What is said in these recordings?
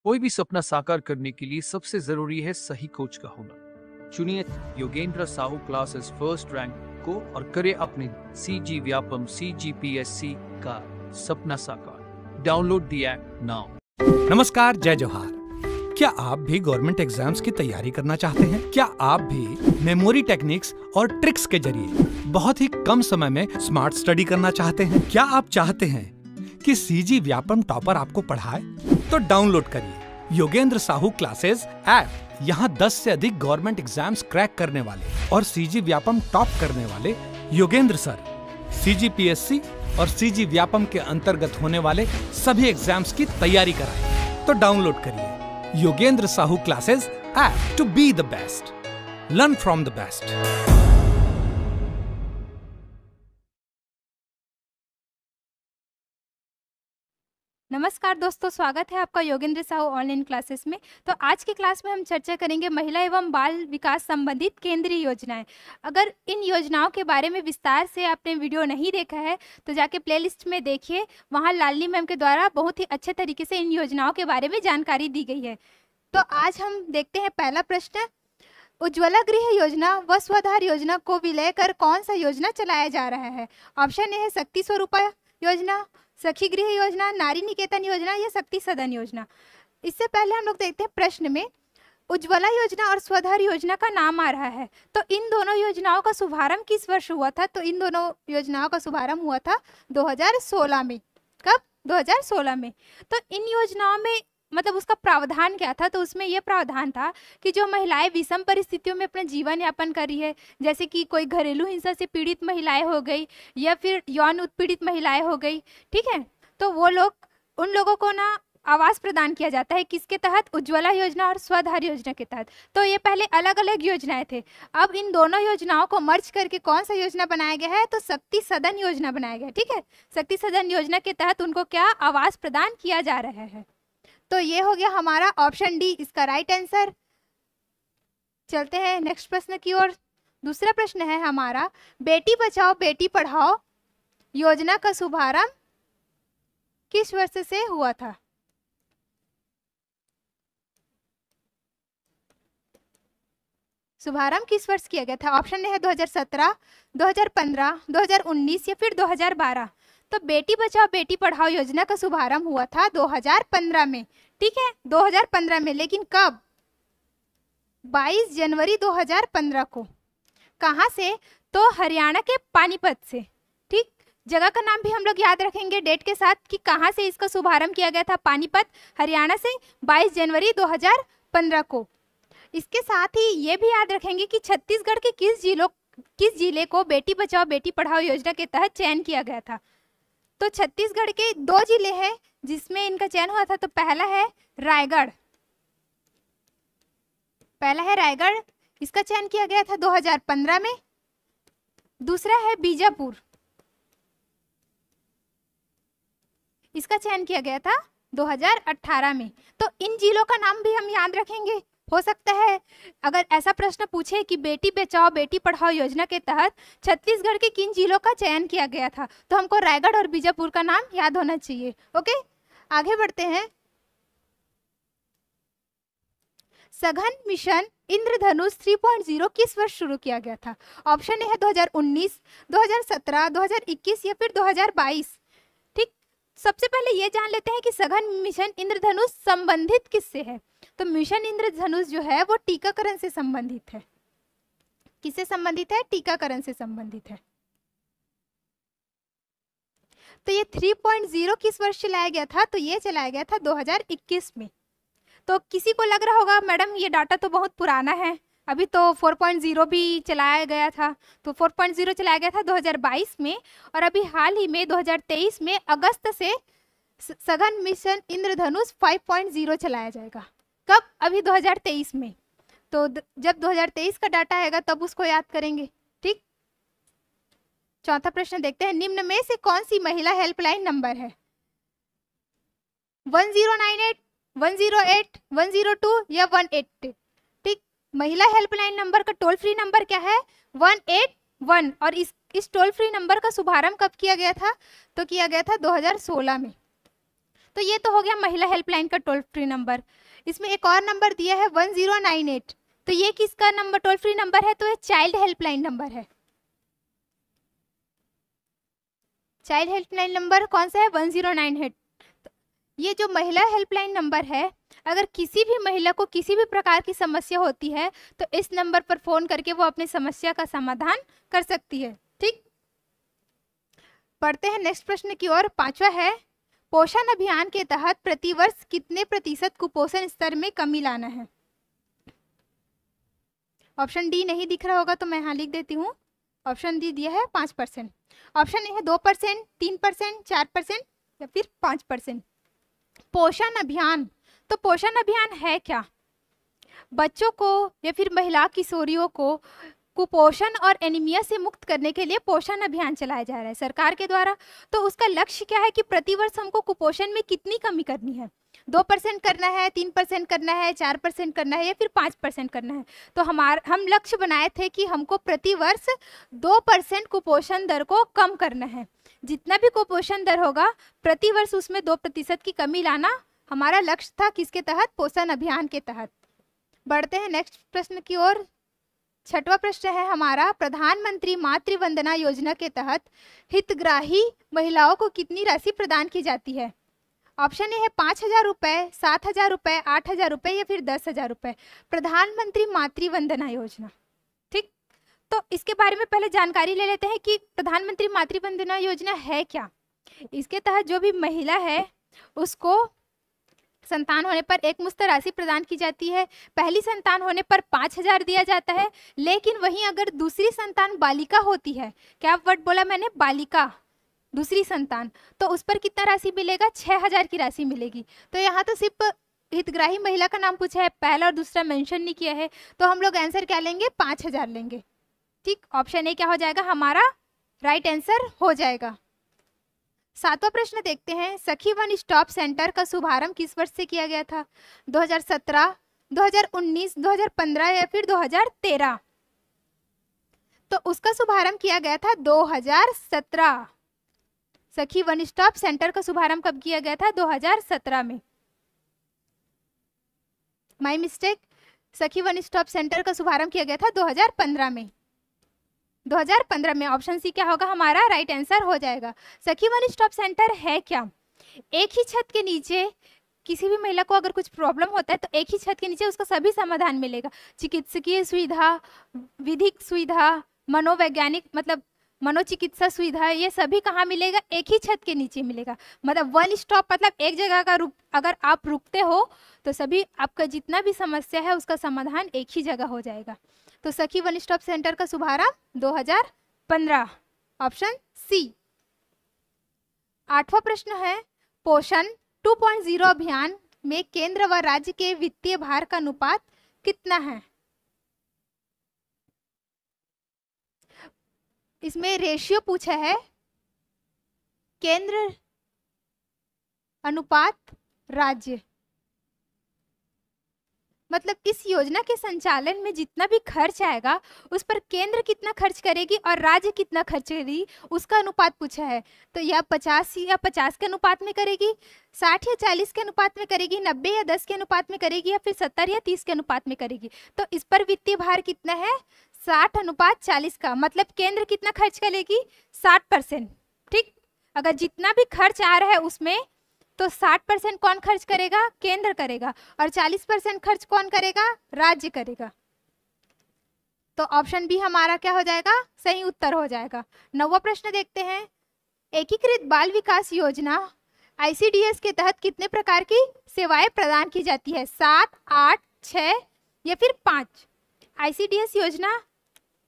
कोई भी सपना साकार करने के लिए सबसे जरूरी है सही कोच का होना। चुनिए Yogendra Sahu classes first rank को और करे अपने CG व्यापम CGPSC का सपना साकार। Download the app now. नमस्कार, जय जोहार। क्या आप भी गवर्नमेंट एग्जाम्स की तैयारी करना चाहते हैं? क्या आप भी मेमोरी टेक्निक्स और ट्रिक्स के जरिए बहुत ही कम समय में स्मार्ट स्टडी करना चाहते हैं? क्या आप चाहते हैं कि CG व्यापम टॉपर आपको पढ़ाए? तो डाउनलोड करिए योगेंद्र साहू क्लासेस ऐप। यहाँ 10 से अधिक गवर्नमेंट एग्जाम्स क्रैक करने वाले और CG व्यापम टॉप करने वाले योगेंद्र सर CGPSC और CG व्यापम के अंतर्गत होने वाले सभी एग्जाम्स की तैयारी कराएं। तो डाउनलोड करिए Yogendra Sahu classes app to be the best, learn from the best. नमस्कार दोस्तों, स्वागत है आपका योगेंद्र साहू ऑनलाइन क्लासेस में। तो आज की क्लास में हम चर्चा करेंगे महिला एवं बाल विकास संबंधित केंद्रीय योजनाएं। अगर इन योजनाओं के बारे में विस्तार से आपने वीडियो नहीं देखा है तो जाके प्लेलिस्ट में देखिए, वहां लालनी मैम के द्वारा बहुत ही अच्छे तरीके से इन योजनाओं के बारे में जानकारी दी गई है। तो आज हम देखते हैं पहला प्रश्न। उज्ज्वला गृह योजना व स्वधार योजना को विलय कर कौन सा योजना चलाया जा रहा है? ऑप्शन ए है शक्ति स्वरूपा योजना, सखी गृह योजना, नारी निकेतन योजना या शक्ति सदन योजना। इससे पहले हम लोग देखते हैं प्रश्न में उज्ज्वला योजना और स्वधार योजना का नाम आ रहा है। तो इन दोनों योजनाओं का शुभारंभ किस वर्ष हुआ था? तो इन दोनों योजनाओं का शुभारंभ हुआ था 2016 में। कब? 2016 में। तो इन योजनाओं में मतलब उसका प्रावधान क्या था? तो उसमें यह प्रावधान था कि जो महिलाएं विषम परिस्थितियों में अपना जीवन यापन कर रही है, जैसे कि कोई घरेलू हिंसा से पीड़ित महिलाएं हो गई या फिर यौन उत्पीड़ित महिलाएं हो गई, ठीक है, तो वो लोग, उन लोगों को ना आवास प्रदान किया जाता है। किसके तहत? उज्ज्वला योजना और स्वधार योजना के तहत। तो ये पहले अलग अलग योजनाएं थे। अब इन दोनों योजनाओं को मर्ज करके कौन सा योजना बनाया गया है? तो शक्ति सदन योजना बनाया गया। ठीक है, शक्ति सदन योजना के तहत उनको क्या आवास प्रदान किया जा रहा है। तो ये हो गया हमारा ऑप्शन डी इसका राइट आंसर। चलते हैं नेक्स्ट प्रश्न की ओर। दूसरा प्रश्न है हमारा, बेटी बचाओ बेटी पढ़ाओ योजना का शुभारंभ किस वर्ष से हुआ था? शुभारंभ किस वर्ष किया गया था? ऑप्शन है 2017, 2015, 2019 या फिर 2012। तो बेटी बचाओ बेटी पढ़ाओ योजना का शुभारंभ हुआ था 2015 में। ठीक है, 2015 में। लेकिन कब? 22 जनवरी 2015 को। कहाँ से? तो हरियाणा के पानीपत से। ठीक, जगह का नाम भी हम लोग याद रखेंगे डेट के साथ कि कहाँ से इसका शुभारंभ किया गया था। पानीपत, हरियाणा से 22 जनवरी 2015 को। इसके साथ ही ये भी याद रखेंगे कि छत्तीसगढ़ के किस जिले को बेटी बचाओ बेटी पढ़ाओ योजना के तहत चयन किया गया था? तो छत्तीसगढ़ के 2 जिले हैं जिसमें इनका चयन हुआ था। तो पहला है रायगढ़, इसका चयन किया गया था 2015 में। दूसरा है बीजापुर, इसका चयन किया गया था 2018 में। तो इन जिलों का नाम भी हम याद रखेंगे। हो सकता है अगर ऐसा प्रश्न पूछे कि बेटी बचाओ बेटी पढ़ाओ योजना के तहत छत्तीसगढ़ के किन जिलों का चयन किया गया था, तो हमको रायगढ़ और बीजापुर का नाम याद होना चाहिए। ओके, आगे बढ़ते हैं। सघन मिशन इंद्रधनुष 3.0 किस वर्ष शुरू किया गया था? ऑप्शन है 2019, 2017, 2021 या फिर 2022। ठीक, सबसे पहले ये जान लेते हैं कि सघन मिशन इंद्रधनुष संबंधित किससे है। तो मिशन इंद्रधनुष जो है वो टीकाकरण से संबंधित है। किससे संबंधित है? टीकाकरण से संबंधित है। तो ये 3.0 किस वर्ष चलाया गया था? तो ये चलाया गया था 2021 में। तो किसी को लग रहा होगा मैडम ये डाटा तो बहुत पुराना है, अभी तो 4.0 भी चलाया गया था। तो 4.0 चलाया गया था 2022 में, और अभी हाल ही में 2023 में अगस्त से सघन मिशन इंद्रधनुष 5.0 चलाया जाएगा। कब? अभी 2023 में। तो जब 2023 का डाटा आएगा तब उसको याद करेंगे। ठीक, चौथा प्रश्न देखते हैं। निम्न में से कौन सी महिला हेल्पलाइन नंबर है? 1098, 108, 102 या 188? ठीक, महिला हेल्पलाइन नंबर का टोल फ्री नंबर क्या है? 181। और इस टोल फ्री नंबर का शुभारंभ कब किया गया था? तो किया गया था 2016 में। तो ये तो हो गया महिला हेल्पलाइन का टोल फ्री नंबर। इसमें एक और नंबर दिया है 1098, तो ये किसका नंबर टोल फ्री नंबर है? तो ये चाइल्ड हेल्पलाइन नंबर है। चाइल्ड हेल्पलाइन नंबर कौन सा है? 1098। ये जो महिला हेल्पलाइन नंबर है, अगर किसी भी महिला को किसी भी प्रकार की समस्या होती है तो इस नंबर पर फोन करके वो अपनी समस्या का समाधान कर सकती है। ठीक, पढ़ते हैं नेक्स्ट प्रश्न की ओर। 5वां है, पोषण अभियान के तहत प्रतिवर्ष कितने प्रतिशत कुपोषण स्तर में कमी लाना है? ऑप्शन डी नहीं दिख रहा होगा तो मैं यहाँ लिख देती हूँ। ऑप्शन डी दिया है 5%, ऑप्शन ए है 2%, 3%, 4% या फिर 5%। पोषण अभियान, तो पोषण अभियान है क्या? बच्चों को या फिर महिला किशोरियों को कुपोषण और एनीमिया से मुक्त करने के लिए पोषण अभियान चलाया जा रहा है सरकार के द्वारा। तो उसका लक्ष्य क्या है कि प्रतिवर्ष हमको कुपोषण में कितनी कमी करनी है? 2% करना है, 3% करना है, 4% करना है या फिर 5% करना है? तो हम लक्ष्य बनाए थे कि हमको प्रतिवर्ष 2% कुपोषण दर को कम करना है। जितना भी कुपोषण दर होगा प्रतिवर्ष उसमें 2% की कमी लाना हमारा लक्ष्य था। किसके तहत? पोषण अभियान के तहत। बढ़ते हैं नेक्स्ट प्रश्न की ओर। 6वां प्रश्न है हमारा, प्रधानमंत्री मातृ वंदना योजना के तहत हितग्राही महिलाओं को कितनी राशि प्रदान की जाती है? ऑप्शन ए है 5,000 रुपए, 7,000 रुपए, 8,000 रुपए या फिर 10,000 रुपए। प्रधानमंत्री मातृ वंदना योजना, ठीक, तो इसके बारे में पहले जानकारी ले लेते हैं कि प्रधानमंत्री मातृ वंदना योजना है क्या। इसके तहत जो भी महिला है उसको संतान होने पर एक मुश्त राशि प्रदान की जाती है। पहली संतान होने पर 5,000 दिया जाता है, लेकिन वहीं अगर दूसरी संतान बालिका होती है, क्या वर्ड बोला मैंने? बालिका, दूसरी संतान, तो उस पर कितना राशि मिलेगा? 6,000 की राशि मिलेगी। तो यहाँ तो सिर्फ हितग्राही महिला का नाम पूछा है, पहला और दूसरा मेंशन नहीं किया है, तो हम लोग आंसर क्या लेंगे? 5,000 लेंगे। ठीक, ऑप्शन ए क्या हो जाएगा? हमारा राइट आंसर हो जाएगा। 7वां प्रश्न देखते हैं, सखी वन स्टॉप सेंटर का शुभारंभ किस वर्ष से किया गया था? 2017, 2019, 2015 या फिर 2013? तो उसका शुभारंभ किया गया था 2017। सखी वन स्टॉप सेंटर का शुभारंभ कब किया गया था? 2017 में। माय मिस्टेक, सखी वन स्टॉप सेंटर का शुभारंभ किया गया था 2015 में। 2015 में। ऑप्शन सी क्या होगा? हमारा राइट आंसर हो जाएगा। सखी वन स्टॉप सेंटर है क्या? एक ही छत के नीचे किसी भी महिला को अगर कुछ प्रॉब्लम होता है तो एक ही छत के नीचे उसका सभी समाधान मिलेगा। चिकित्सकीय सुविधा, विधिक सुविधा, मनोवैज्ञानिक मतलब मनोचिकित्सा सुविधा, ये सभी कहाँ मिलेगा? एक ही छत के नीचे मिलेगा। मतलब वन स्टॉप मतलब एक जगह का अगर आप रुकते हो तो सभी आपका जितना भी समस्या है उसका समाधान एक ही जगह हो जाएगा। तो सखी वन स्टॉप सेंटर का शुभारंभ 2015, ऑप्शन सी। 8वां प्रश्न है, पोषण 2.0 अभियान में केंद्र व राज्य के वित्तीय भार का अनुपात कितना है? इसमें रेशियो पूछा है, केंद्र अनुपात राज्य, मतलब इस योजना के संचालन में जितना भी खर्च आएगा उस पर केंद्र कितना खर्च करेगी और राज्य कितना खर्च करेगी उसका अनुपात पूछा है। तो यह 50 या 50 के अनुपात में करेगी, 60 या 40 के अनुपात में करेगी, 90 या 10 के अनुपात में करेगी या फिर 70 या 30 के अनुपात में करेगी। तो इस पर वित्तीय भार कितना है? 60:40 का, मतलब केंद्र कितना खर्च करेगी? 60%। ठीक, अगर जितना भी खर्च आ रहा है उसमें तो 60% कौन खर्च करेगा? केंद्र करेगा, और 40% खर्च कौन करेगा? राज्य करेगा। तो ऑप्शन बी हमारा क्या हो जाएगा? सही उत्तर हो जाएगा। 9वां प्रश्न देखते हैं, एकीकृत बाल विकास योजना ICDS के तहत कितने प्रकार की सेवाएं प्रदान की जाती है? 7, 8, 6 या फिर 5? ICDS योजना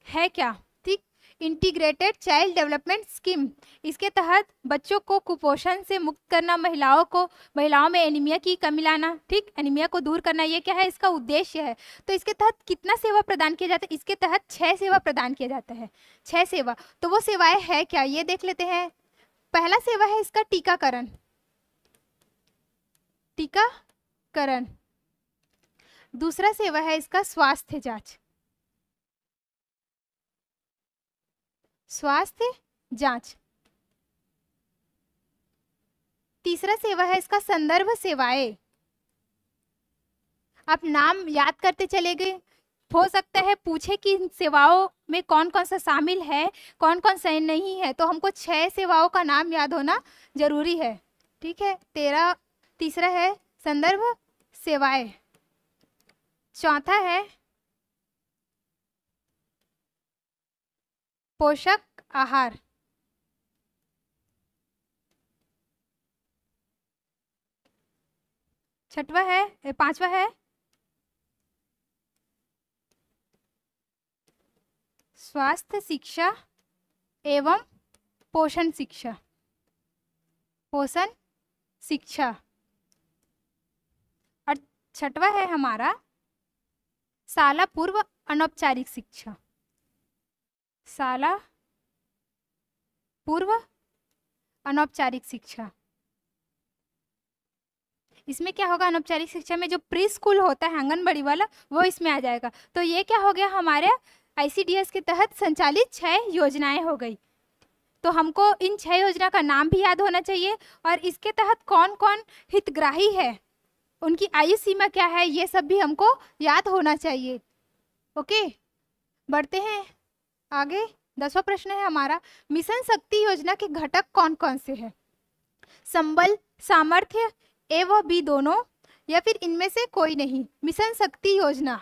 है क्या? ठीक, इंटीग्रेटेड चाइल्ड डेवलपमेंट स्कीम। इसके तहत बच्चों को कुपोषण से मुक्त करना, महिलाओं में एनीमिया की कमी लाना, ठीक, एनीमिया को दूर करना, ये क्या है? इसका उद्देश्य है। तो इसके तहत कितना सेवा प्रदान किया जाता है? इसके तहत 6 सेवा प्रदान किया जाता है। 6 सेवा, तो वो सेवाएं है क्या ये देख लेते हैं। पहला सेवा है इसका टीकाकरण, टीकाकरण। दूसरा सेवा है इसका स्वास्थ्य जांच, स्वास्थ्य जांच। तीसरा सेवा है इसका संदर्भ सेवाएं। आप नाम याद करते चले गए, हो सकता है पूछे कि इन सेवाओं में कौन कौन सा शामिल है, कौन कौन सा नहीं है, तो हमको 6 सेवाओं का नाम याद होना जरूरी है। ठीक है, तीसरा है संदर्भ सेवाएं, चौथा है पोषक आहार, पांचवा है स्वास्थ्य शिक्षा एवं पोषण शिक्षा, और छठवा है हमारा शाला पूर्व अनौपचारिक शिक्षा, शाला पूर्व अनौपचारिक शिक्षा। इसमें क्या होगा, अनौपचारिक शिक्षा में जो प्री स्कूल होता है आंगनबाड़ी वाला वो इसमें आ जाएगा। तो ये क्या हो गया, हमारे ICDS के तहत संचालित 6 योजनाएं हो गई। तो हमको इन 6 योजना का नाम भी याद होना चाहिए और इसके तहत कौन कौन हितग्राही है, उनकी आयु सीमा क्या है, ये सब भी हमको याद होना चाहिए। ओके, बढ़ते हैं आगे। 10वां प्रश्न है हमारा, मिशन शक्ति योजना के घटक कौन कौन से हैं? संबल, सामर्थ्य, ए व बी दोनों, या फिर इनमें से कोई नहीं। मिशन शक्ति योजना,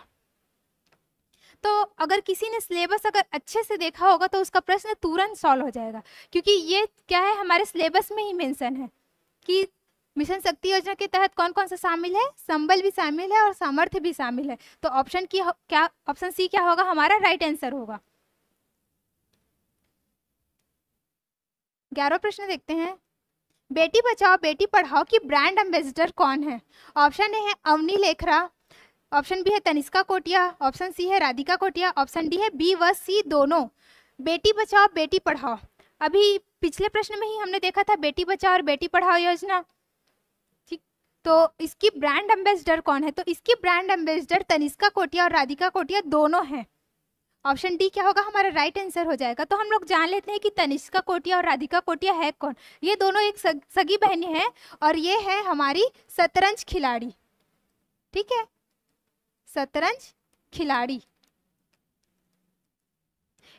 तो अगर किसी ने सिलेबस अगर अच्छे से देखा होगा तो उसका प्रश्न तुरंत सॉल्व हो जाएगा, क्योंकि ये क्या है, हमारे सिलेबस में ही मेंशन है कि मिशन शक्ति योजना के तहत कौन कौन सा शामिल है, संबल भी शामिल है और सामर्थ्य भी शामिल है। तो ऑप्शन सी क्या होगा, हमारा राइट आंसर होगा। 11वां प्रश्न देखते हैं, बेटी बचाओ बेटी पढ़ाओ की ब्रांड एम्बेसडर कौन है? ऑप्शन ए है अवनी लेखरा, ऑप्शन बी है तनिष्का कोटिया, ऑप्शन सी है राधिका कोटिया, ऑप्शन डी है बी व सी दोनों। बेटी बचाओ बेटी पढ़ाओ, अभी पिछले प्रश्न में ही हमने देखा था बेटी बचाओ और बेटी पढ़ाओ योजना, ठीक। तो इसकी ब्रांड एम्बेसडर कौन है? तो इसकी ब्रांड एम्बेसडर तनिष्का कोटिया और राधिका कोटिया दोनों हैं। ऑप्शन डी क्या होगा, हमारा राइट आंसर हो जाएगा। तो हम लोग जान लेते हैं कि तनिष्का कोटिया और राधिका कोटिया है कौन। ये दोनों एक सगी बहनें हैं और ये है हमारी शतरंज खिलाड़ी, ठीक है, शतरंज खिलाड़ी।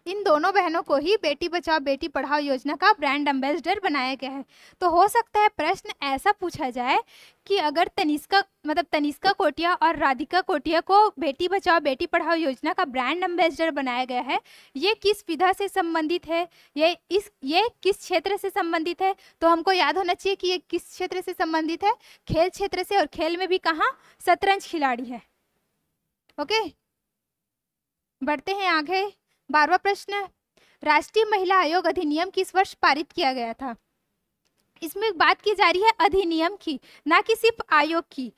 इन दोनों बहनों को ही बेटी बचाओ बेटी पढ़ाओ योजना का ब्रांड एम्बेसडर बनाया गया है। तो हो सकता है प्रश्न ऐसा पूछा जाए कि अगर तनिष्का कोटिया और राधिका कोटिया को बेटी बचाओ बेटी पढ़ाओ योजना का ब्रांड एम्बेसडर बनाया गया है, ये किस विधा से संबंधित है, ये किस क्षेत्र से संबंधित है? तो हमको याद होना चाहिए कि ये किस क्षेत्र से संबंधित है, खेल क्षेत्र से, और खेल में भी कहाँ, शतरंज खिलाड़ी है। ओके, बढ़ते हैं आगे। 12वां प्रश्न, राष्ट्रीय महिला आयोग अधिनियम किस वर्ष पारित किया गया था? इसमें बात की जा रही है अधिनियम की, ना कि सिर्फ आयोग की।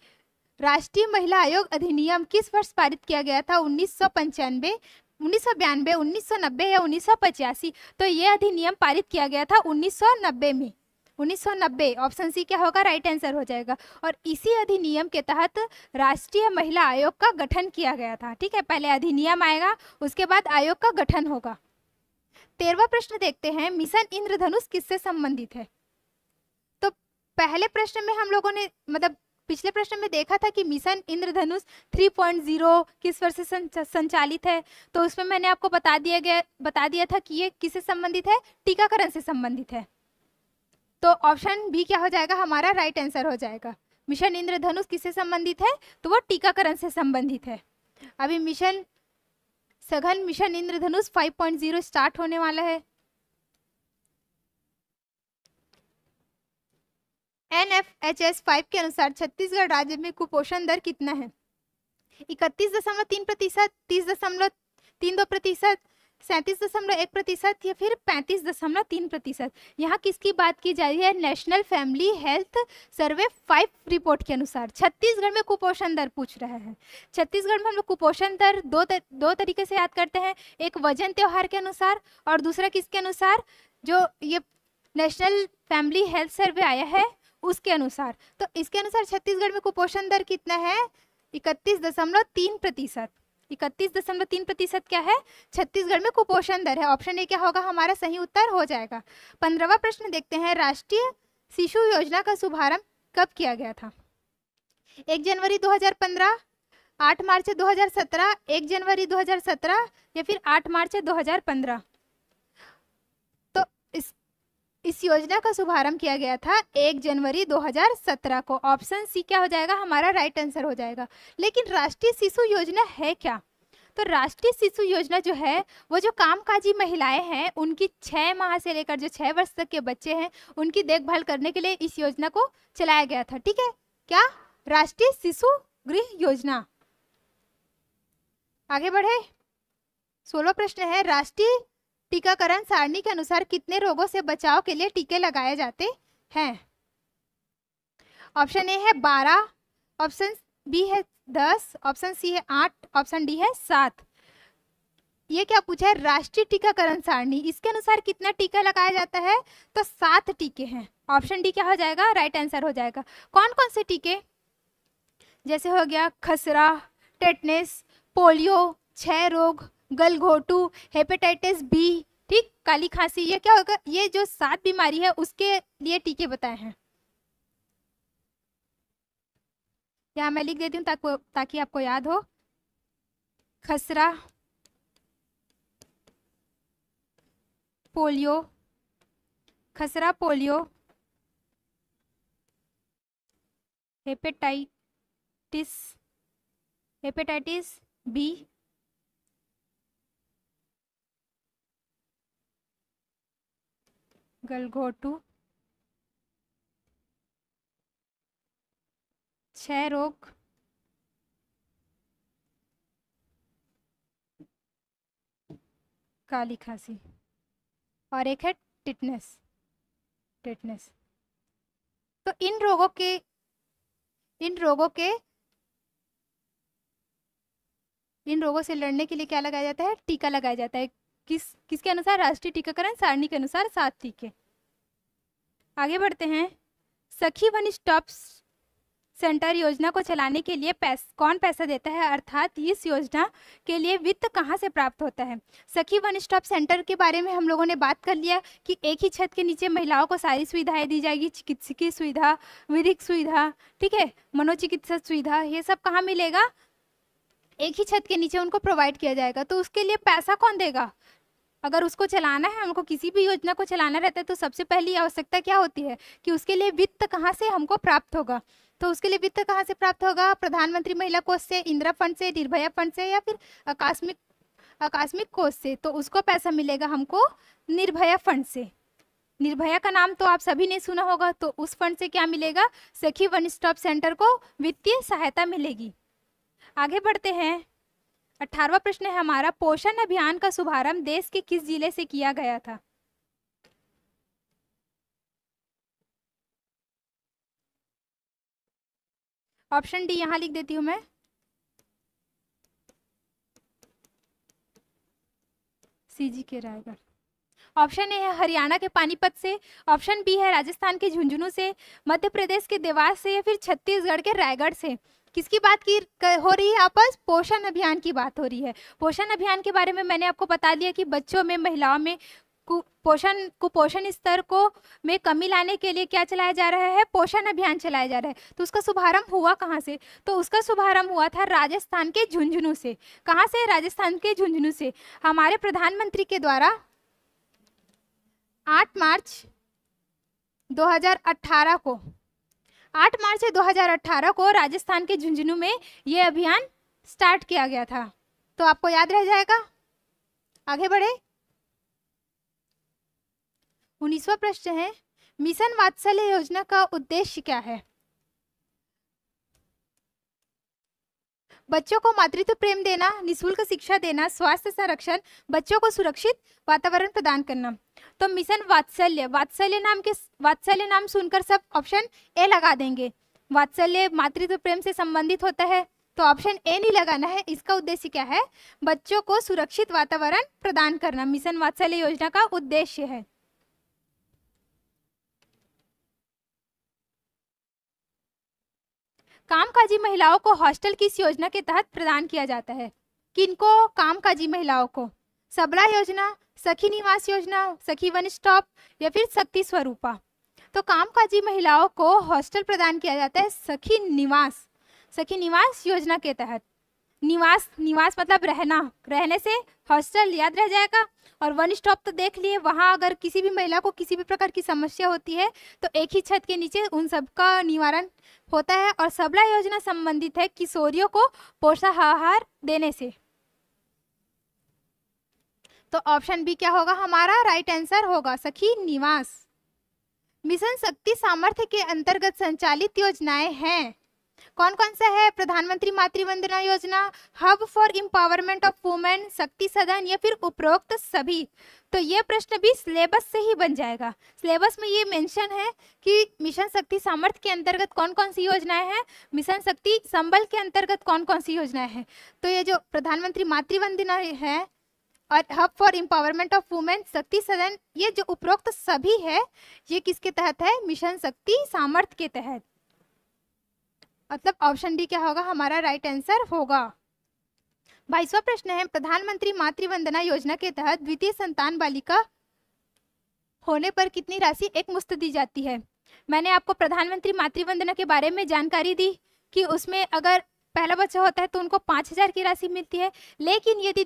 राष्ट्रीय महिला आयोग अधिनियम किस वर्ष पारित किया गया था? 1995, 1992, 1990 या 1985? तो ये अधिनियम पारित किया गया था 1990 में। 1990 ऑप्शन सी क्या होगा, राइट आंसर हो जाएगा। और इसी अधिनियम के तहत राष्ट्रीय महिला आयोग का गठन किया गया था, ठीक है। पहले अधिनियम आएगा, उसके बाद आयोग का गठन होगा। 13वां प्रश्न देखते हैं, मिशन इंद्रधनुष किससे संबंधित है? तो पहले प्रश्न में हम लोगों ने पिछले प्रश्न में देखा था कि मिशन इंद्रधनुष 3.0 किस वर्ष से संचालित है। तो उसमें मैंने आपको बता दिया था कि ये किससे संबंधित है, टीकाकरण से संबंधित है। तो ऑप्शन बी क्या हो जाएगा, हमारा राइट आंसर हो जाएगा। मिशन इंद्रधनुष किससे संबंधित है? तो वो टीकाकरण से संबंधित है। अभी सघन मिशन इंद्रधनुष 5.0 स्टार्ट होने वाला है। NFHS 5 के अनुसार छत्तीसगढ़ राज्य में कुपोषण दर कितना है? 31.3%, 30.32%, 37.1% या फिर 35.3%। यहाँ किसकी बात की जा रही है? National family health survey 5 report के अनुसार छत्तीसगढ़ में कुपोषण दर पूछ रहा है। छत्तीसगढ़ में हम लोग कुपोषण दर दो तरीके से याद करते हैं, एक वजन त्योहार के अनुसार और दूसरा किसके अनुसार, जो ये नेशनल फैमिली हेल्थ सर्वे आया है उसके अनुसार। तो इसके अनुसार छत्तीसगढ़ में कुपोषण दर कितना है? 31.3%। 31.3% क्या है? छत्तीसगढ़ में कुपोषण दर है। ऑप्शन ए क्या होगा, हमारा सही उत्तर हो जाएगा। 15वां प्रश्न देखते हैं, राष्ट्रीय शिशु योजना का शुभारंभ कब किया गया था? 1 जनवरी 2015, 8 मार्च 2017, 1 जनवरी 2017 या फिर 8 मार्च 2015? तो इस योजना का शुभारंभ किया गया था 1 जनवरी 2017 को। ऑप्शन सी क्या हो जाएगा? हमारा राइट आंसर हो जाएगा। लेकिन राष्ट्रीय शिशु योजना है क्या? तो राष्ट्रीय शिशु योजना जो है वो जो कामकाजी महिलाएं हैं उनकी 6 माह से लेकर जो 6 वर्ष तक के बच्चे हैं उनकी देखभाल करने के लिए इस योजना को चलाया गया था। ठीक है, क्या? राष्ट्रीय शिशु गृह योजना। आगे बढ़े। 16 प्रश्न है, राष्ट्रीय टीकाकरण सारणी के अनुसार कितने रोगों से बचाव के लिए टीके लगाए जाते हैं? ऑप्शन ए है 12, ऑप्शन बी है 10, ऑप्शन सी है 8, ऑप्शन डी है 7। ये क्या पूछा है? राष्ट्रीय टीकाकरण सारणी, इसके अनुसार कितना टीका लगाया जाता है? तो 7 टीके हैं। ऑप्शन डी क्या हो जाएगा? राइट आंसर हो जाएगा। कौन कौन से टीके? जैसे हो गया खसरा, टेटनेस, पोलियो, क्षय रोग, गलघोटू, हेपेटाइटिस बी, ठीक, काली खांसी। ये क्या होगा? ये जो 7 बीमारी है उसके लिए टीके बताए हैं। यहाँ मैं लिख देती हूँ ताकि आपको याद हो। खसरा, पोलियो, खसरा, पोलियो, हेपेटाइटिस बी, गलघोटू, क्षय रोग, काली खांसी और एक है टिटनेस। तो इन रोगों से लड़ने के लिए क्या लगाया जाता है? टीका लगाया जाता है। किसके अनुसार? राष्ट्रीय टीकाकरण सारणी के अनुसार 7 टीके। आगे बढ़ते हैं। सखी वन स्टॉप सेंटर योजना को चलाने के लिए कौन पैसा देता है, अर्थात इस योजना के लिए वित्त कहां से प्राप्त होता है? सखी वन स्टॉप सेंटर के बारे में हम लोगों ने बात कर लिया कि एक ही छत के नीचे महिलाओं को सारी सुविधाएं दी जाएगी, चिकित्सकीय सुविधा, विधिक सुविधा, ठीक है, मनोचिकित्सा सुविधा, ये सब कहाँ मिलेगा? एक ही छत के नीचे उनको प्रोवाइड किया जाएगा। तो उसके लिए पैसा कौन देगा? अगर उसको चलाना है, हमको किसी भी योजना को चलाना रहता है तो सबसे पहली आवश्यकता क्या होती है कि उसके लिए वित्त कहाँ से हमको प्राप्त होगा? तो उसके लिए वित्त कहाँ से प्राप्त होगा? प्रधानमंत्री महिला कोष से, इंदिरा फंड से, निर्भया फंड से या फिर आकस्मिक कोष से। तो उसको पैसा मिलेगा हमको निर्भया फंड से। निर्भया का नाम तो आप सभी ने सुना होगा। तो उस फंड से क्या मिलेगा? सखी वन स्टॉप सेंटर को वित्तीय सहायता मिलेगी। आगे बढ़ते हैं। 18वां प्रश्न है हमारा, पोषण अभियान का शुभारंभ देश के किस जिले से किया गया था? ऑप्शन डी यहां लिख देती हूं मैं, सीजी के रायगढ़। ऑप्शन ए है हरियाणा के पानीपत से, ऑप्शन बी है राजस्थान के झुंझुनू से, मध्य प्रदेश के देवास से या फिर छत्तीसगढ़ के रायगढ़ से। किसकी बात हो रही है? आपस पोषण अभियान की बात हो रही है। पोषण अभियान के बारे में मैंने आपको बता दिया कि बच्चों में, महिलाओं में कुपोषण स्तर को में कमी लाने के लिए क्या चलाया जा रहा है? पोषण अभियान चलाया जा रहा है। तो उसका शुभारंभ हुआ कहाँ से? तो उसका शुभारंभ हुआ था राजस्थान के झुंझुनू से। कहाँ से? राजस्थान के झुंझुनू से। हमारे प्रधानमंत्री के द्वारा 8 मार्च 2018 को राजस्थान के झुंझुनू में ये अभियान स्टार्ट किया गया था। तो आपको याद रह जाएगा। आगे बढ़े। 19वां प्रश्न है, मिशन वात्सल्य योजना का उद्देश्य क्या है? बच्चों को मातृत्व प्रेम देना, निःशुल्क शिक्षा देना, स्वास्थ्य संरक्षण, बच्चों को सुरक्षित वातावरण प्रदान करना। तो मिशन वात्सल्य नाम सुनकर सब ऑप्शन ए लगा देंगे। वात्सल्य मातृत्व प्रेम से संबंधित होता है, तो ऑप्शन ए नहीं लगाना है। इसका उद्देश्य क्या है? बच्चों को सुरक्षित वातावरण प्रदान करना मिशन वात्सल्य योजना का उद्देश्य है। कामकाजी महिलाओं को हॉस्टल किस योजना के तहत प्रदान किया जाता है? किनको? कामकाजी महिलाओं को। सबला योजना, सखी निवास योजना, सखी वन स्टॉप या फिर शक्ति स्वरूपा। तो कामकाजी महिलाओं को हॉस्टल प्रदान किया जाता है सखी निवास योजना के तहत। निवास मतलब रहना, रहने से हॉस्टल याद रह जाएगा। और वन स्टॉप तो देख लिए, वहाँ अगर किसी भी महिला को किसी भी प्रकार की समस्या होती है तो एक ही छत के नीचे उन सब का निवारण होता है। और सबला योजना संबंधित है किशोरियों को पोषाहार देने से। तो ऑप्शन बी क्या होगा हमारा राइट आंसर होगा सखी निवास। मिशन शक्ति सामर्थ्य के अंतर्गत संचालित योजनाएं हैं, कौन कौन सा है? प्रधानमंत्री मातृ Vandana Yojana, hub for empowerment of women, शक्ति सदन या फिर उपरोक्त सभी। तो ये प्रश्न भी सिलेबस से ही बन जाएगा। सिलेबस में ये मेंशन है कि मिशन शक्ति सामर्थ्य के अंतर्गत कौन कौन सी योजनाएं हैं, मिशन शक्ति संबल के अंतर्गत कौन कौन सी योजनाएं हैं। तो ये जो प्रधानमंत्री मातृ वंदना है और hub for empowerment of women, शक्ति सदन, ये जो उपरोक्त सभी है ये किसके तहत है? मिशन शक्ति सामर्थ्य के तहत। मतलब ऑप्शन डी क्या होगा हमारा राइट आंसर होगा। 22वां प्रश्न है, प्रधानमंत्री मातृ वंदना योजना के तहत द्वितीय संतान बालिका होने पर कितनी राशि एक मुश्त दी जाती है? मैंने आपको प्रधानमंत्री मातृ वंदना के बारे में जानकारी दी कि उसमें अगर पहला बच्चा होता है तो उनको 5,000 की राशि मिलती है, लेकिन यदि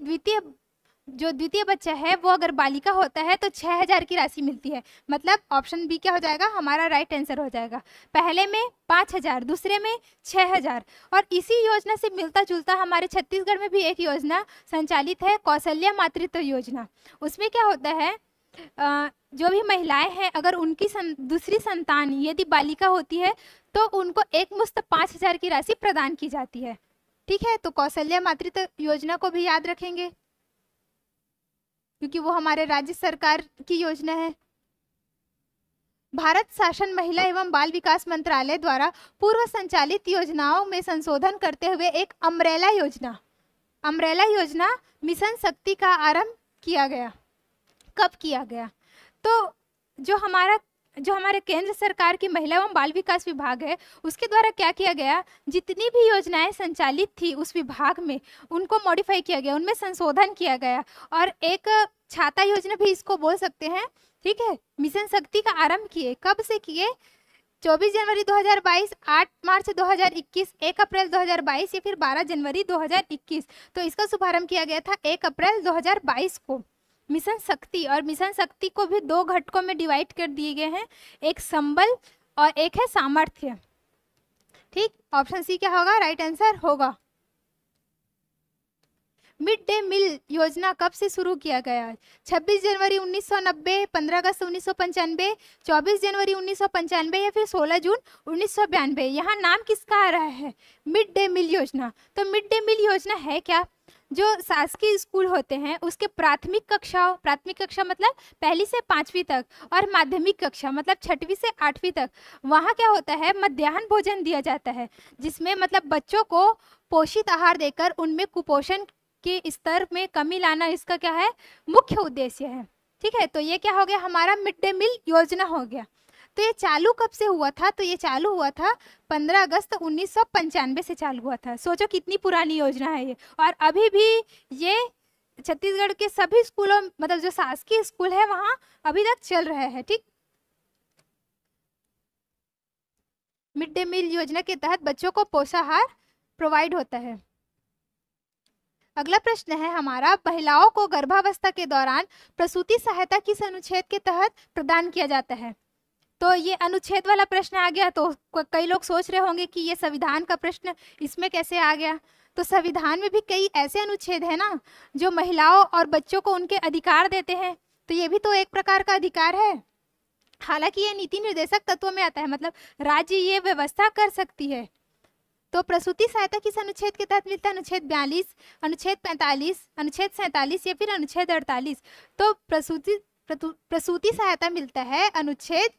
द्वितीय बच्चा है वो अगर बालिका होता है तो 6,000 की राशि मिलती है। मतलब ऑप्शन बी क्या हो जाएगा हमारा राइट आंसर हो जाएगा। पहले में 5,000, दूसरे में 6,000। और इसी योजना से मिलता जुलता हमारे छत्तीसगढ़ में भी एक योजना संचालित है, कौशल्या मातृत्व योजना। उसमें क्या होता है, जो भी महिलाएं हैं अगर उनकी दूसरी संतान यदि बालिका होती है तो उनको एक मुश्त 5,000 की राशि प्रदान की जाती है। ठीक है, तो कौशल्या मातृत्व योजना को भी याद रखेंगे क्योंकि वो हमारे राज्य सरकार की योजना है। भारत शासन महिला एवं बाल विकास मंत्रालय द्वारा पूर्व संचालित योजनाओं में संशोधन करते हुए एक अम्ब्रेला योजना मिशन शक्ति का आरंभ किया गया। कब किया गया? तो जो हमारे केंद्र सरकार की महिला एवं बाल विकास विभाग है उसके द्वारा क्या किया गया, जितनी भी योजनाएं संचालित थी उस विभाग में उनको मॉडिफाई किया गया, उनमें संशोधन किया गया और एक छाता योजना भी इसको बोल सकते हैं। ठीक है, मिशन शक्ति का आरंभ किए, कब से किए? 24 जनवरी 2022, 8 मार्च 2021, 1 अप्रैल 2022 या फिर 12 जनवरी 2021। तो इसका शुभारंभ किया गया था 1 अप्रैल 2022 को मिशन शक्ति। और मिशन शक्ति को भी 2 घटकों में डिवाइड कर दिए गए हैं, एक संबल और एक है सामर्थ्य। ठीक, ऑप्शन सी क्या होगा राइट आंसर होगा। मिड डे मील योजना कब से शुरू किया गया? 26 जनवरी 1990, 15 अगस्त 1995, 24 जनवरी 1995 या फिर 16 जून 1992। यहाँ नाम किसका आ रहा है? मिड डे मील योजना। तो मिड डे मील योजना है क्या? जो शासकीय स्कूल होते हैं उसके प्राथमिक कक्षा मतलब 1 से 5वीं तक और माध्यमिक कक्षा मतलब 6वीं से 8वीं तक, वहाँ क्या होता है मध्याह्न भोजन दिया जाता है, जिसमें मतलब बच्चों को पोषित आहार देकर उनमें कुपोषण के स्तर में कमी लाना इसका क्या है मुख्य उद्देश्य है। ठीक है, तो ये क्या हो गया हमारा मिड डे मील योजना हो गया। तो ये चालू कब से हुआ था? तो ये चालू हुआ था 15 अगस्त 1995 से चालू हुआ था। सोचो कितनी पुरानी योजना है ये, और अभी भी ये छत्तीसगढ़ के सभी स्कूलों मतलब जो शासकीय स्कूल है वहाँ अभी तक चल रहा है। ठीक, मिड डे मील योजना के तहत बच्चों को पोषाहार प्रोवाइड होता है। अगला प्रश्न है हमारा, महिलाओं को गर्भावस्था के दौरान प्रसूति सहायता किस अनुच्छेद के तहत प्रदान किया जाता है? तो ये अनुच्छेद वाला प्रश्न आ गया, तो कई लोग सोच रहे होंगे कि ये संविधान का प्रश्न इसमें कैसे आ गया। तो संविधान में भी कई ऐसे अनुच्छेद हैं ना जो महिलाओं और बच्चों को उनके अधिकार देते हैं, तो ये भी तो एक प्रकार का अधिकार है। हालांकि ये नीति निर्देशक तत्वों में आता है, मतलब राज्य ये व्यवस्था कर सकती है। तो प्रसूति सहायता किस अनुच्छेद के तहत मिलता है? अनुच्छेद 42, अनुच्छेद 45, अनुच्छेद 47 या फिर अनुच्छेद 48। तो प्रसूति सहायता मिलता है अनुच्छेद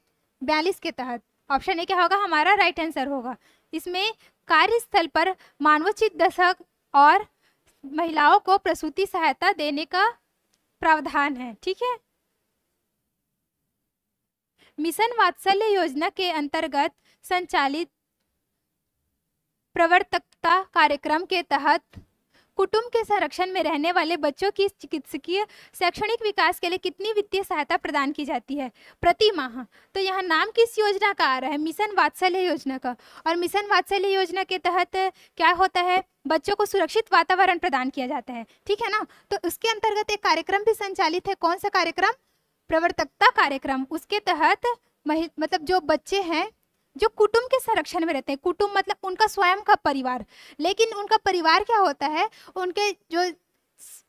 42 के तहत। ऑप्शन ए क्या होगा हमारा राइट आंसर होगा। इसमें कार्यस्थल पर मानवोचित दशक और महिलाओं को प्रसूति सहायता देने का प्रावधान है। ठीक है, मिशन वात्सल्य योजना के अंतर्गत संचालित प्रवर्तकता कार्यक्रम के तहत कुटुंब के संरक्षण में रहने वाले बच्चों की चिकित्सकीय शैक्षणिक विकास के लिए कितनी वित्तीय सहायता प्रदान की जाती है प्रति माह? तो यहाँ नाम किस योजना का आ रहा है? मिशन वात्सल्य योजना का। और मिशन वात्सल्य योजना के तहत क्या होता है? बच्चों को सुरक्षित वातावरण प्रदान किया जाता है, ठीक है ना। तो उसके अंतर्गत एक कार्यक्रम भी संचालित है। कौन सा कार्यक्रम? प्रवर्तकता कार्यक्रम। उसके तहत मतलब जो बच्चे हैं जो कुटुंब के संरक्षण में रहते हैं, कुटुंब मतलब उनका स्वयं का परिवार, लेकिन उनका परिवार क्या होता है, उनके जो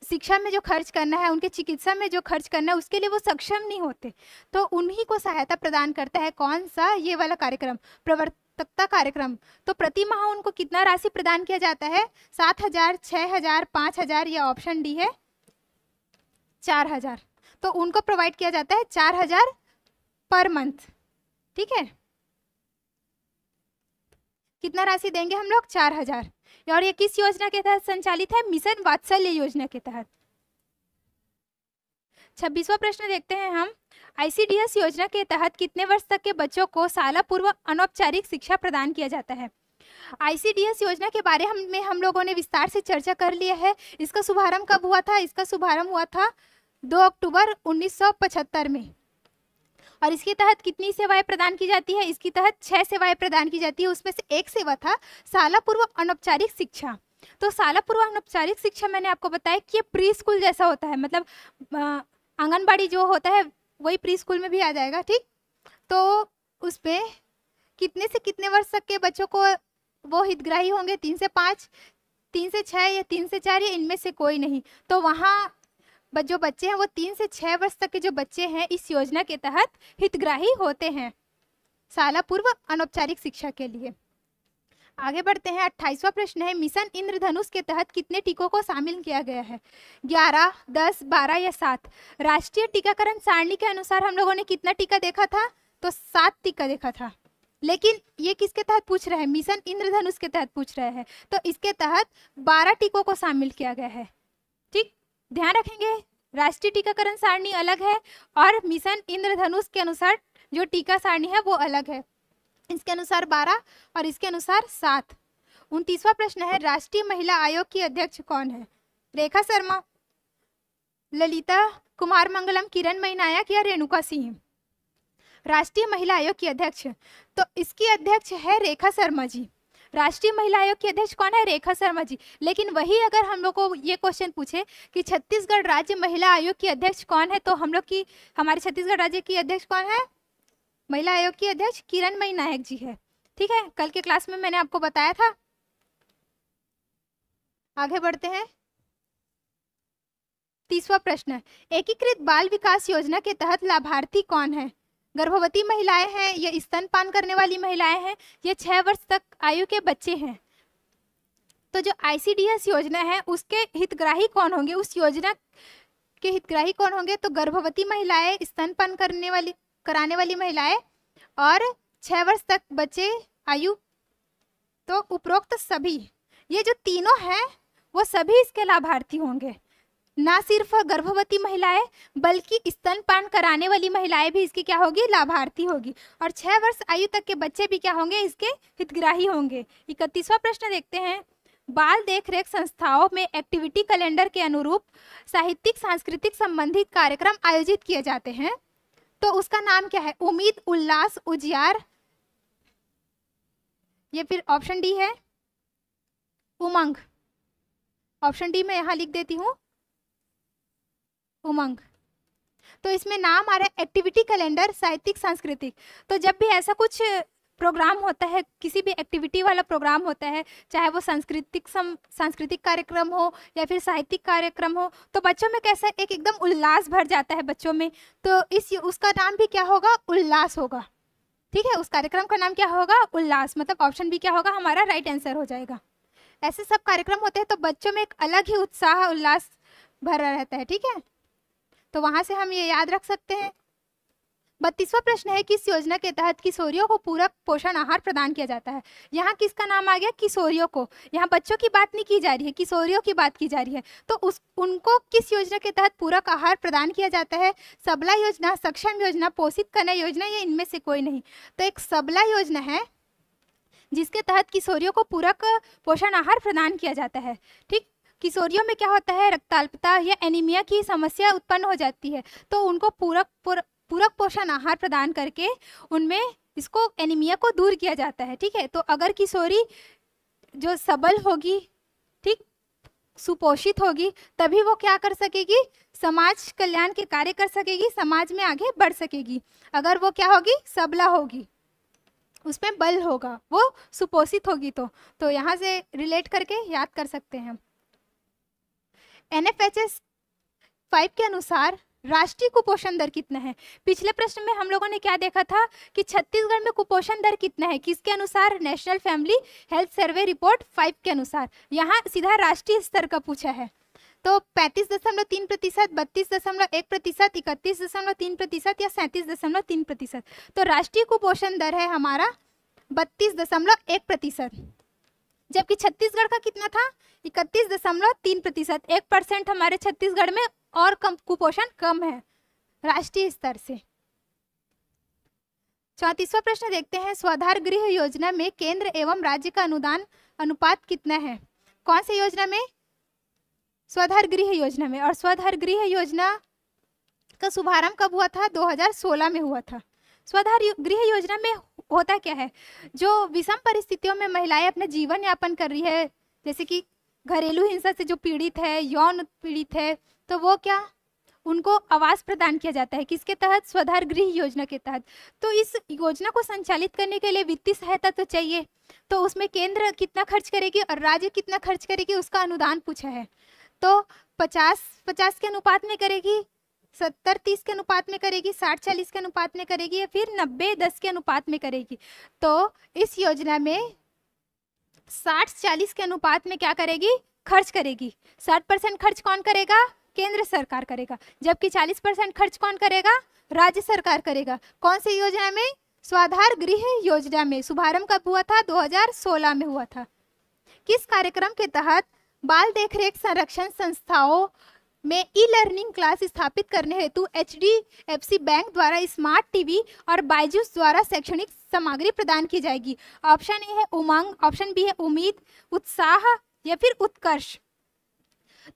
शिक्षा में जो खर्च करना है, उनके चिकित्सा में जो खर्च करना है, उसके लिए वो सक्षम नहीं होते, तो उन्हीं को सहायता प्रदान करता है कौन सा? ये वाला कार्यक्रम, प्रवर्तकता कार्यक्रम। तो प्रति माह उनको कितना राशि प्रदान किया जाता है? 7,000, 6,000, 5,000 या ऑप्शन डी है 4,000। तो उनको प्रोवाइड किया जाता है 4,000 पर मंथ, ठीक है। कितना राशि देंगे हम लोग? 4,000। और ये किस योजना के तहत संचालित है? मिशन वात्सल्य योजना के तहत। 26वां प्रश्न देखते हैं हम। ICDS योजना के तहत कितने वर्ष तक के बच्चों को शाला पूर्व अनौपचारिक शिक्षा प्रदान किया जाता है? ICDS योजना के बारे में हम लोगों ने विस्तार से चर्चा कर लिया है। इसका शुभारंभ कब हुआ था? इसका शुभारंभ हुआ था 2 अक्टूबर 1975 में। और इसके तहत कितनी सेवाएं प्रदान की जाती है? इसके तहत 6 सेवाएं प्रदान की जाती है। उसमें से एक सेवा था शाला पूर्व अनौपचारिक शिक्षा। तो शाला पूर्व अनौपचारिक शिक्षा मैंने आपको बताया कि ये प्री स्कूल जैसा होता है, मतलब आंगनबाड़ी जो होता है वही प्री स्कूल में भी आ जाएगा, ठीक। तो उसमें कितने से कितने वर्ष तक के बच्चों को वो हितग्राही होंगे? 3 से 5, 3 से 6 या 3 से 4 या इनमें से कोई नहीं। तो वहाँ जो बच्चे हैं वो 3 से 6 वर्ष तक के जो बच्चे हैं इस योजना के तहत हितग्राही होते हैं शाला पूर्व अनौपचारिक शिक्षा के लिए। आगे बढ़ते हैं। 28वां प्रश्न है, मिशन इंद्रधनुष के तहत कितने टीकों को शामिल किया गया है? 11, 10, 12 या 7? राष्ट्रीय टीकाकरण सारणी के अनुसार हम लोगों ने कितना टीका देखा था? तो 7 टीका देखा था। लेकिन ये किसके तहत पूछ रहा है? मिशन इंद्रधनुष के तहत पूछ रहा है। तो इसके तहत 12 टीकों को शामिल किया गया है, ठीक। ध्यान रखेंगे, राष्ट्रीय टीकाकरण सारणी अलग है और मिशन इंद्रधनुष के अनुसार जो टीका सारणी है वो अलग है। इसके अनुसार 12 और इसके अनुसार 7। 29वां प्रश्न है, राष्ट्रीय महिला आयोग की अध्यक्ष कौन है? रेखा शर्मा, ललिता कुमार मंगलम, किरणमयी नायक या रेणुका सिंह? राष्ट्रीय महिला आयोग की अध्यक्ष, तो इसकी अध्यक्ष है रेखा शर्मा जी। राष्ट्रीय महिला आयोग की अध्यक्ष कौन है? रेखा शर्मा जी। लेकिन वही अगर हम लोग को ये क्वेश्चन पूछे कि छत्तीसगढ़ राज्य महिला आयोग की अध्यक्ष कौन है, तो हम लोग की हमारे छत्तीसगढ़ राज्य की अध्यक्ष कौन है? महिला आयोग की अध्यक्ष किरणमयी नायक जी है, ठीक है। कल के क्लास में मैंने आपको बताया था। आगे बढ़ते हैं। 30वां प्रश्न, एकीकृत बाल विकास योजना के तहत लाभार्थी कौन है? गर्भवती महिलाएं हैं, ये स्तनपान करने वाली महिलाएं हैं, ये 6 वर्ष तक आयु के बच्चे हैं। तो जो ICDS योजना है उसके हितग्राही कौन होंगे? उस योजना के हितग्राही कौन होंगे? तो गर्भवती महिलाएं, स्तनपान कराने वाली महिलाएं और 6 वर्ष तक बच्चे आयु। तो उपरोक्त सभी, ये जो तीनों हैं वो सभी इसके लाभार्थी होंगे। ना सिर्फ गर्भवती महिलाएं बल्कि स्तनपान कराने वाली महिलाएं भी इसकी क्या होगी? लाभार्थी होगी। और 6 वर्ष आयु तक के बच्चे भी क्या होंगे? इसके हितग्राही होंगे। 31वां प्रश्न देखते हैं, बाल देखरेख संस्थाओं में एक्टिविटी कैलेंडर के अनुरूप साहित्यिक सांस्कृतिक संबंधित कार्यक्रम आयोजित किए जाते हैं, तो उसका नाम क्या है? उम्मीद, उल्लास, उजियार, ये फिर ऑप्शन डी है उमंग। ऑप्शन डी मैं यहाँ लिख देती हूँ उमंग। तो इसमें नाम आ रहा है एक्टिविटी कैलेंडर साहित्यिक सांस्कृतिक। तो जब भी ऐसा कुछ प्रोग्राम होता है, किसी भी एक्टिविटी वाला प्रोग्राम होता है, चाहे वो सांस्कृतिक कार्यक्रम हो या फिर साहित्यिक कार्यक्रम हो, तो बच्चों में कैसा एकदम उल्लास भर जाता है बच्चों में। तो उसका नाम भी क्या होगा? उल्लास होगा, ठीक है। उस कार्यक्रम का नाम क्या होगा? उल्लास। मतलब ऑप्शन बी क्या होगा? हमारा राइट आंसर हो जाएगा। ऐसे सब कार्यक्रम होते हैं तो बच्चों में एक अलग ही उत्साह, उल्लास भरा रहता है, ठीक है। तो वहां से हम ये याद रख सकते हैं। 32वां प्रश्न है, किस योजना के तहत किशोरियों को पूरक पोषण आहार प्रदान किया जाता है? यहाँ किसका नाम आ गया? किशोरियों को। यहाँ बच्चों की बात नहीं की जा रही है, किशोरियों की बात की जा रही है। तो उनको किस योजना के तहत पूरक आहार प्रदान किया जाता है? सबला योजना, सक्षम योजना, पोषित कन्या योजना या इनमें से कोई नहीं? तो एक सबला योजना है जिसके तहत किशोरियों को पूरक पोषण आहार प्रदान किया जाता है, ठीक। किशोरियों में क्या होता है, रक्ताल्पता या एनीमिया की समस्या उत्पन्न हो जाती है, तो उनको पूरक पोषण आहार प्रदान करके उनमें इसको एनीमिया को दूर किया जाता है। ठीक है, तो अगर किशोरी जो सबल होगी, ठीक, सुपोषित होगी, तभी वो क्या कर सकेगी, समाज कल्याण के कार्य कर सकेगी, समाज में आगे बढ़ सकेगी। अगर वो क्या होगी, सबला होगी, उसमें बल होगा, वो सुपोषित होगी, तो यहाँ से रिलेट करके याद कर सकते हैं। NFHS 5 के अनुसार राष्ट्रीय कुपोषण दर कितना है? पिछले प्रश्न में हम लोगों ने क्या देखा था कि छत्तीसगढ़ में कुपोषण दर कितना है, किसके अनुसार? National family health survey report 5 के अनुसार। यहाँ सीधा राष्ट्रीय स्तर का पूछा है, तो 35.3%, 32.1%, 31.3% या 37.3%। तो राष्ट्रीय कुपोषण दर है हमारा 32.1%, जबकि छत्तीसगढ़ का कितना था, 31.3%। 1% हमारे छत्तीसगढ़ में और कम कुपोषण कम है राष्ट्रीय स्तर से। 34वां प्रश्न देखते हैं, स्वाधार गृह योजना में केंद्र एवं राज्य का अनुदान अनुपात कितना है? कौन सी योजना में? स्वाधार गृह योजना में। और स्वाधार गृह योजना का शुभारंभ कब हुआ था? 2016 में हुआ था। स्वाधार गृह योजना में होता क्या है, जो विषम परिस्थितियों में महिलाएं अपना जीवन यापन कर रही है, जैसे कि घरेलू हिंसा से जो पीड़ित है, यौन पीड़ित है, तो वो क्या, उनको आवास प्रदान किया जाता है। किसके तहत? स्वाधार गृह योजना के तहत। तो इस योजना को संचालित करने के लिए वित्तीय सहायता तो चाहिए, तो उसमें केंद्र कितना खर्च करेगी और राज्य कितना खर्च करेगी, उसका अनुदान पूछा है। तो 50-50 के अनुपात में करेगी, 70-30 के अनुपात में करेगी, 60-40 के अनुपात में करेगी, या फिर 90-10 के अनुपात में करेगी। तो इस योजना में 60-40 के अनुपात में क्या करेगी, खर्च करेगी। 60% खर्च कौन करेगा? केंद्र सरकार करेगा, जबकि 40% खर्च कौन करेगा? राज्य सरकार करेगा। कौन सी योजना में? स्वाधार गृह योजना में। शुभारंभ कब हुआ था? 2016 में हुआ था। किस कार्यक्रम के तहत बाल देखरेख संरक्षण संस्थाओं में ई लर्निंग क्लास स्थापित करने हेतु HDFC बैंक द्वारा स्मार्ट टीवी और बायजूस द्वारा शैक्षणिक सामग्री प्रदान की जाएगी? ऑप्शन ए है उमंग, ऑप्शन बी है उम्मीद, उत्साह या फिर उत्कर्ष।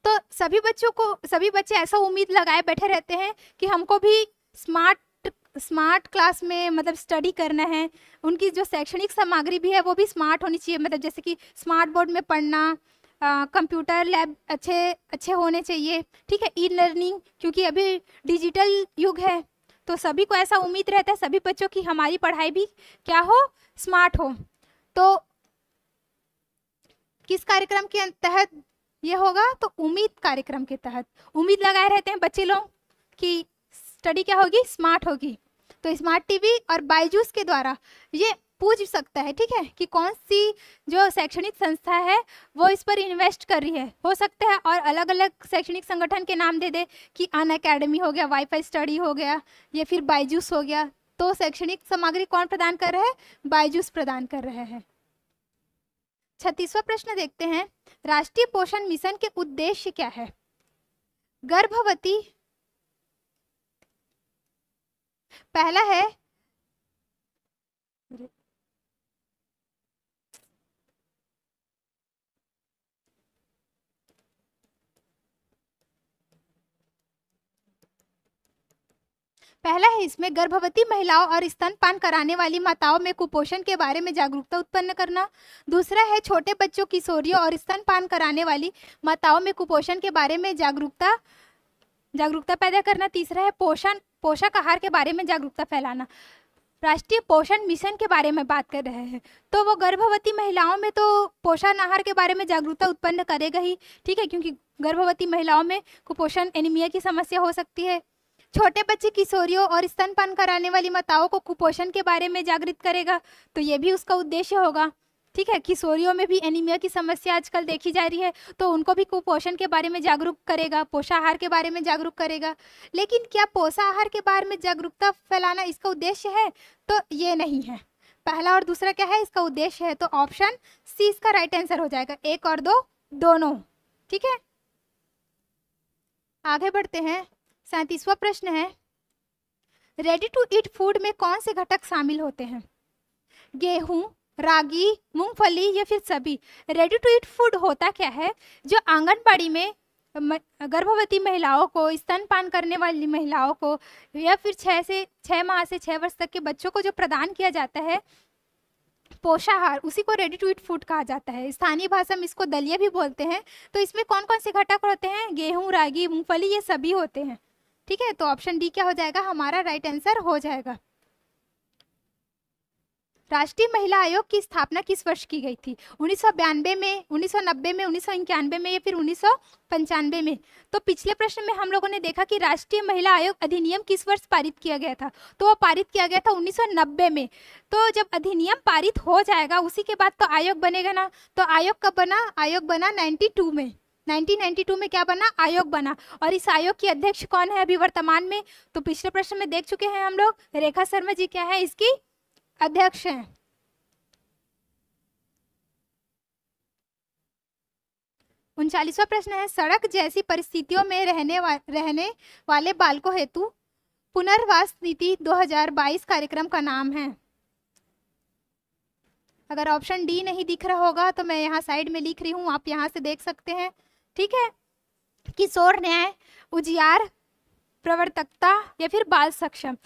तो सभी बच्चे ऐसा उम्मीद लगाए बैठे रहते हैं कि हमको भी स्मार्ट क्लास में मतलब स्टडी करना है, उनकी जो शैक्षणिक सामग्री भी है वो भी स्मार्ट होनी चाहिए, मतलब जैसे कि स्मार्ट बोर्ड में पढ़ना, कंप्यूटर लैब अच्छे होने चाहिए। ठीक है, ई लर्निंग, क्योंकि अभी डिजिटल युग है, तो सभी को ऐसा उम्मीद रहता है सभी बच्चों की हमारी पढ़ाई भी क्या हो, स्मार्ट हो। तो किस कार्यक्रम के तहत ये होगा? तो उम्मीद कार्यक्रम के तहत उम्मीद लगाए रहते हैं बच्चे लोग कि स्टडी क्या होगी, स्मार्ट होगी। तो स्मार्ट टीवी और बायजूस के द्वारा ये पूछ सकता है, ठीक है, कि कौन सी जो शैक्षणिक संस्था है वो इस पर इन्वेस्ट कर रही है। हो सकता है और अलग अलग शैक्षणिक संगठन के नाम दे दे कि अन अकेडमी हो गया, वाईफाई स्टडी हो गया, या फिर बायजूस हो गया। तो शैक्षणिक सामग्री कौन प्रदान कर रहा है? बायजूस प्रदान कर रहे हैं। 36वां प्रश्न देखते हैं, राष्ट्रीय पोषण मिशन के उद्देश्य क्या है? गर्भवती, पहला है इसमें गर्भवती महिलाओं और स्तनपान कराने वाली माताओं में कुपोषण के बारे में जागरूकता उत्पन्न करना। दूसरा है छोटे बच्चों, किशोरियों और स्तनपान कराने वाली माताओं में कुपोषण के बारे में जागरूकता पैदा करना। तीसरा है पोषक आहार के बारे में जागरूकता फैलाना। राष्ट्रीय पोषण मिशन के बारे में बात कर रहे हैं, तो वो गर्भवती महिलाओं में तो पोषण आहार के बारे में जागरूकता उत्पन्न करेगा ही, ठीक है, क्योंकि गर्भवती महिलाओं में कुपोषण, एनीमिया की समस्या हो सकती है। छोटे बच्चे, किशोरियों और स्तनपान कराने वाली माताओं को कुपोषण के बारे में जागृत करेगा, तो ये भी उसका उद्देश्य होगा। ठीक है, किशोरियों में भी एनीमिया की समस्या आजकल देखी जा रही है, तो उनको भी कुपोषण के बारे में जागरूक करेगा, पोषाहार के बारे में जागरूक करेगा। लेकिन क्या पोषाहार के बारे में जागरूकता फैलाना इसका उद्देश्य है? तो ये नहीं है। पहला और दूसरा क्या है इसका उद्देश्य है, तो ऑप्शन सी इसका राइट आंसर हो जाएगा। 1 और 2 दोनों। ठीक है, आगे बढ़ते हैं। 37वां प्रश्न है, रेडी टू ईट फूड में कौन से घटक शामिल होते हैं? गेहूं, रागी, मूंगफली या फिर सभी? रेडी टू ईट फूड होता क्या है? जो आंगनबाड़ी में गर्भवती महिलाओं को, स्तनपान करने वाली महिलाओं को या फिर 6 माह से 6 वर्ष तक के बच्चों को जो प्रदान किया जाता है पोषाहार, उसी को रेडी टू ईट फूड कहा जाता है। स्थानीय भाषा में इसको दलिया भी बोलते हैं। तो इसमें कौन कौन से घटक होते हैं? गेहूं, रागी, मूंगफली, ये सभी होते हैं। ठीक है, तो ऑप्शन डी क्या हो जाएगा? हमारा राइट आंसर हो जाएगा। राष्ट्रीय महिला आयोग की स्थापना किस वर्ष की गई थी? 1992 में, 1990 में, 1991 में या फिर 1995 में? तो पिछले प्रश्न में हम लोगों ने देखा कि राष्ट्रीय महिला आयोग अधिनियम किस वर्ष पारित किया गया था? तो वो पारित किया गया था 1990 में। तो जब अधिनियम पारित हो जाएगा उसी के बाद तो आयोग बनेगा ना। तो आयोग कब बना? आयोग बना 92 में। 1992 में क्या बना? आयोग बना। और इस आयोग की अध्यक्ष कौन है अभी वर्तमान में? तो पिछले प्रश्न में देख चुके हैं हम लोग, रेखा शर्मा जी क्या है इसकी अध्यक्ष हैं। 39वां प्रश्न है, सड़क जैसी परिस्थितियों में रहने वाले बालकों हेतु पुनर्वास नीति 2022 कार्यक्रम का नाम है। अगर ऑप्शन डी नहीं दिख रहा होगा तो मैं यहाँ साइड में लिख रही हूँ, आप यहाँ से देख सकते हैं। ठीक है, किशोर न्याय, उजियार, प्रवर्तकता या फिर बाल सक्षम।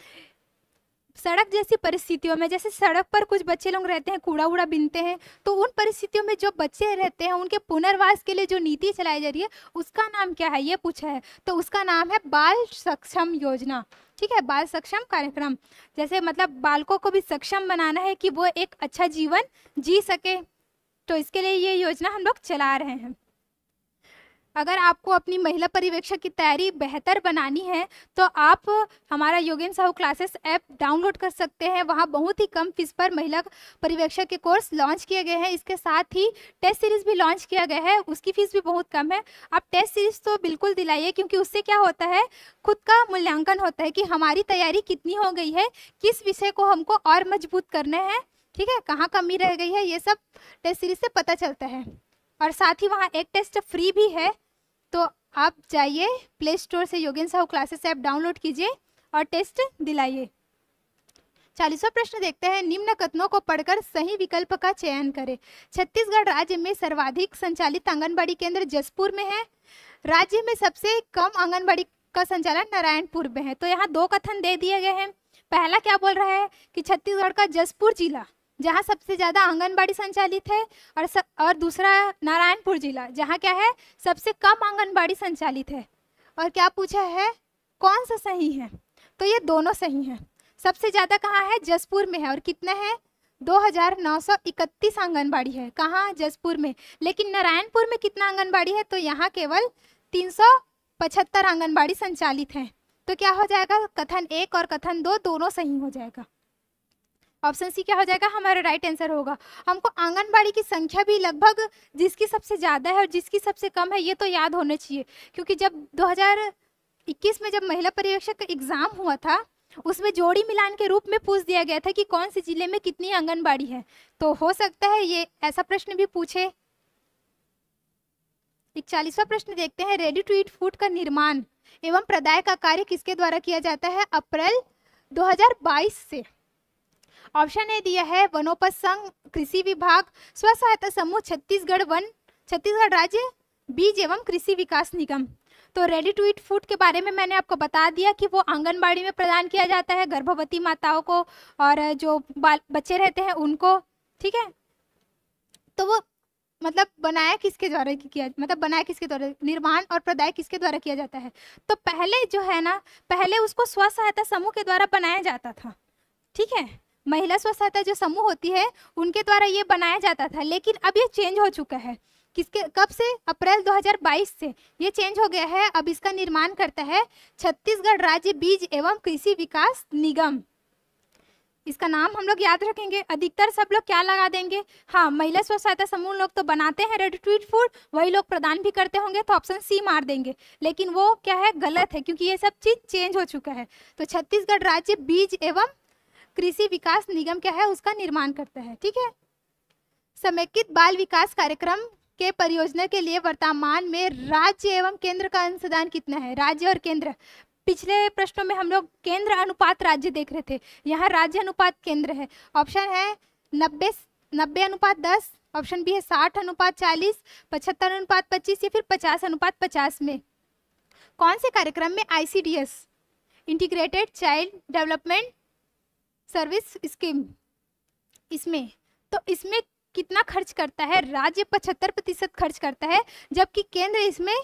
सड़क जैसी परिस्थितियों में, जैसे सड़क पर कुछ बच्चे लोग रहते हैं, कूड़ा उड़ा बीनते हैं, तो उन परिस्थितियों में जो बच्चे रहते हैं उनके पुनर्वास के लिए जो नीति चलाई जा रही है उसका नाम क्या है, ये पूछा है। तो उसका नाम है बाल सक्षम योजना। ठीक है, बाल सक्षम कार्यक्रम। जैसे मतलब बालकों को भी सक्षम बनाना है कि वो एक अच्छा जीवन जी सके, तो इसके लिए ये योजना हम लोग चला रहे हैं। अगर आपको अपनी महिला पर्यवेक्षक की तैयारी बेहतर बनानी है तो आप हमारा Yogendra Sahu classes app download कर सकते हैं। वहाँ बहुत ही कम फीस पर महिला पर्यवेक्षक के कोर्स लॉन्च किए गए हैं। इसके साथ ही टेस्ट सीरीज भी लॉन्च किया गया है, उसकी फीस भी बहुत कम है। आप टेस्ट सीरीज तो बिल्कुल दिलाइए, क्योंकि उससे क्या होता है, खुद का मूल्यांकन होता है कि हमारी तैयारी कितनी हो गई है, किस विषय को हमको और मजबूत करना है, ठीक है, कहाँ कमी रह गई है, ये सब टेस्ट सीरीज से पता चलता है। और साथ ही वहाँ एक टेस्ट फ्री भी है, तो आप जाइए प्ले स्टोर से Yogendra Sahu classes app download कीजिए और टेस्ट दिलाइए। 40वां प्रश्न देखते हैं, निम्न कथनों को पढ़कर सही विकल्प का चयन करें। छत्तीसगढ़ राज्य में सर्वाधिक संचालित आंगनबाड़ी केंद्र जसपुर में है। राज्य में सबसे कम आंगनबाड़ी का संचालन नारायणपुर में है। तो यहाँ दो कथन दे दिए गए हैं। पहला क्या बोल रहा है कि छत्तीसगढ़ का जसपुर जिला जहाँ सबसे ज़्यादा आंगनबाड़ी संचालित है, और दूसरा नारायणपुर जिला जहाँ क्या है, सबसे कम आंगनबाड़ी संचालित है। और क्या पूछा है, कौन सा सही है? तो ये दोनों सही हैं। सबसे ज़्यादा कहाँ है? जसपुर में है। और कितना है? 2931 आंगनबाड़ी है। कहाँ? जसपुर में। लेकिन नारायणपुर में कितना आंगनबाड़ी है? तो यहाँ केवल 375 आंगनबाड़ी संचालित हैं। तो क्या हो जाएगा, कथन 1 और कथन 2 दोनों सही हो जाएगा। ऑप्शन सी क्या हो जाएगा, हमारा राइट आंसर होगा। हमको आंगनबाड़ी की संख्या भी लगभग जिसकी सबसे ज़्यादा है और जिसकी सबसे कम है ये तो याद होना चाहिए, क्योंकि जब 2021 में जब महिला पर्यवेक्षक का एग्जाम हुआ था उसमें जोड़ी मिलान के रूप में पूछ दिया गया था कि कौन से जिले में कितनी आंगनबाड़ी है। तो हो सकता है ये ऐसा प्रश्न भी पूछे। 41वां प्रश्न देखते हैं, रेडी टू ईट फूड का निर्माण एवं प्रदाय का कार्य किसके द्वारा किया जाता है अप्रैल 2022 से? ऑप्शन ए दिया है वनोपज संघ, कृषि विभाग, स्व सहायता समूह छत्तीसगढ़ राज्य बीज एवं कृषि विकास निगम। तो रेडी टू ईट फूड के बारे में मैंने आपको बता दिया कि वो आंगनबाड़ी में प्रदान किया जाता है गर्भवती माताओं को और जो बच्चे रहते हैं उनको। ठीक है, तो वो मतलब बनाया किसके द्वारा, निर्माण और प्रदाय किसके द्वारा किया जाता है? तो पहले जो है ना, पहले उसको स्व सहायता समूह के द्वारा बनाया जाता था। ठीक है, महिला स्व सहायता जो समूह होती है उनके द्वारा ये बनाया जाता था। लेकिन अब ये चेंज हो चुका है। किसके, कब से? अप्रैल 2022 से ये चेंज हो गया है। अब इसका निर्माण करता है छत्तीसगढ़ राज्य बीज एवं कृषि विकास निगम। इसका नाम हम लोग याद रखेंगे। अधिकतर सब लोग क्या लगा देंगे, हाँ महिला स्व सहायता समूह लोग तो बनाते हैं रेडी टू ईट फूड, वही लोग प्रदान भी करते होंगे, तो ऑप्शन सी मार देंगे। लेकिन वो क्या है, गलत है, क्योंकि ये सब चीज चेंज हो चुका है। तो छत्तीसगढ़ राज्य बीज एवं कृषि विकास निगम क्या है, उसका निर्माण करता है। ठीक है, समेकित बाल विकास कार्यक्रम के परियोजना के लिए वर्तमान में राज्य एवं केंद्र का अंशदान कितना है? राज्य और केंद्र, पिछले प्रश्नों में हम लोग केंद्र अनुपात राज्य देख रहे थे, यहाँ राज्य अनुपात केंद्र है। ऑप्शन है 90:10, ऑप्शन बी है 60:40, 75:25 या फिर 50:50 में कौन से कार्यक्रम में ICDS integrated child development service scheme, इसमें तो इसमें कितना खर्च करता है? राज्य 75% खर्च करता है, जबकि केंद्र इसमें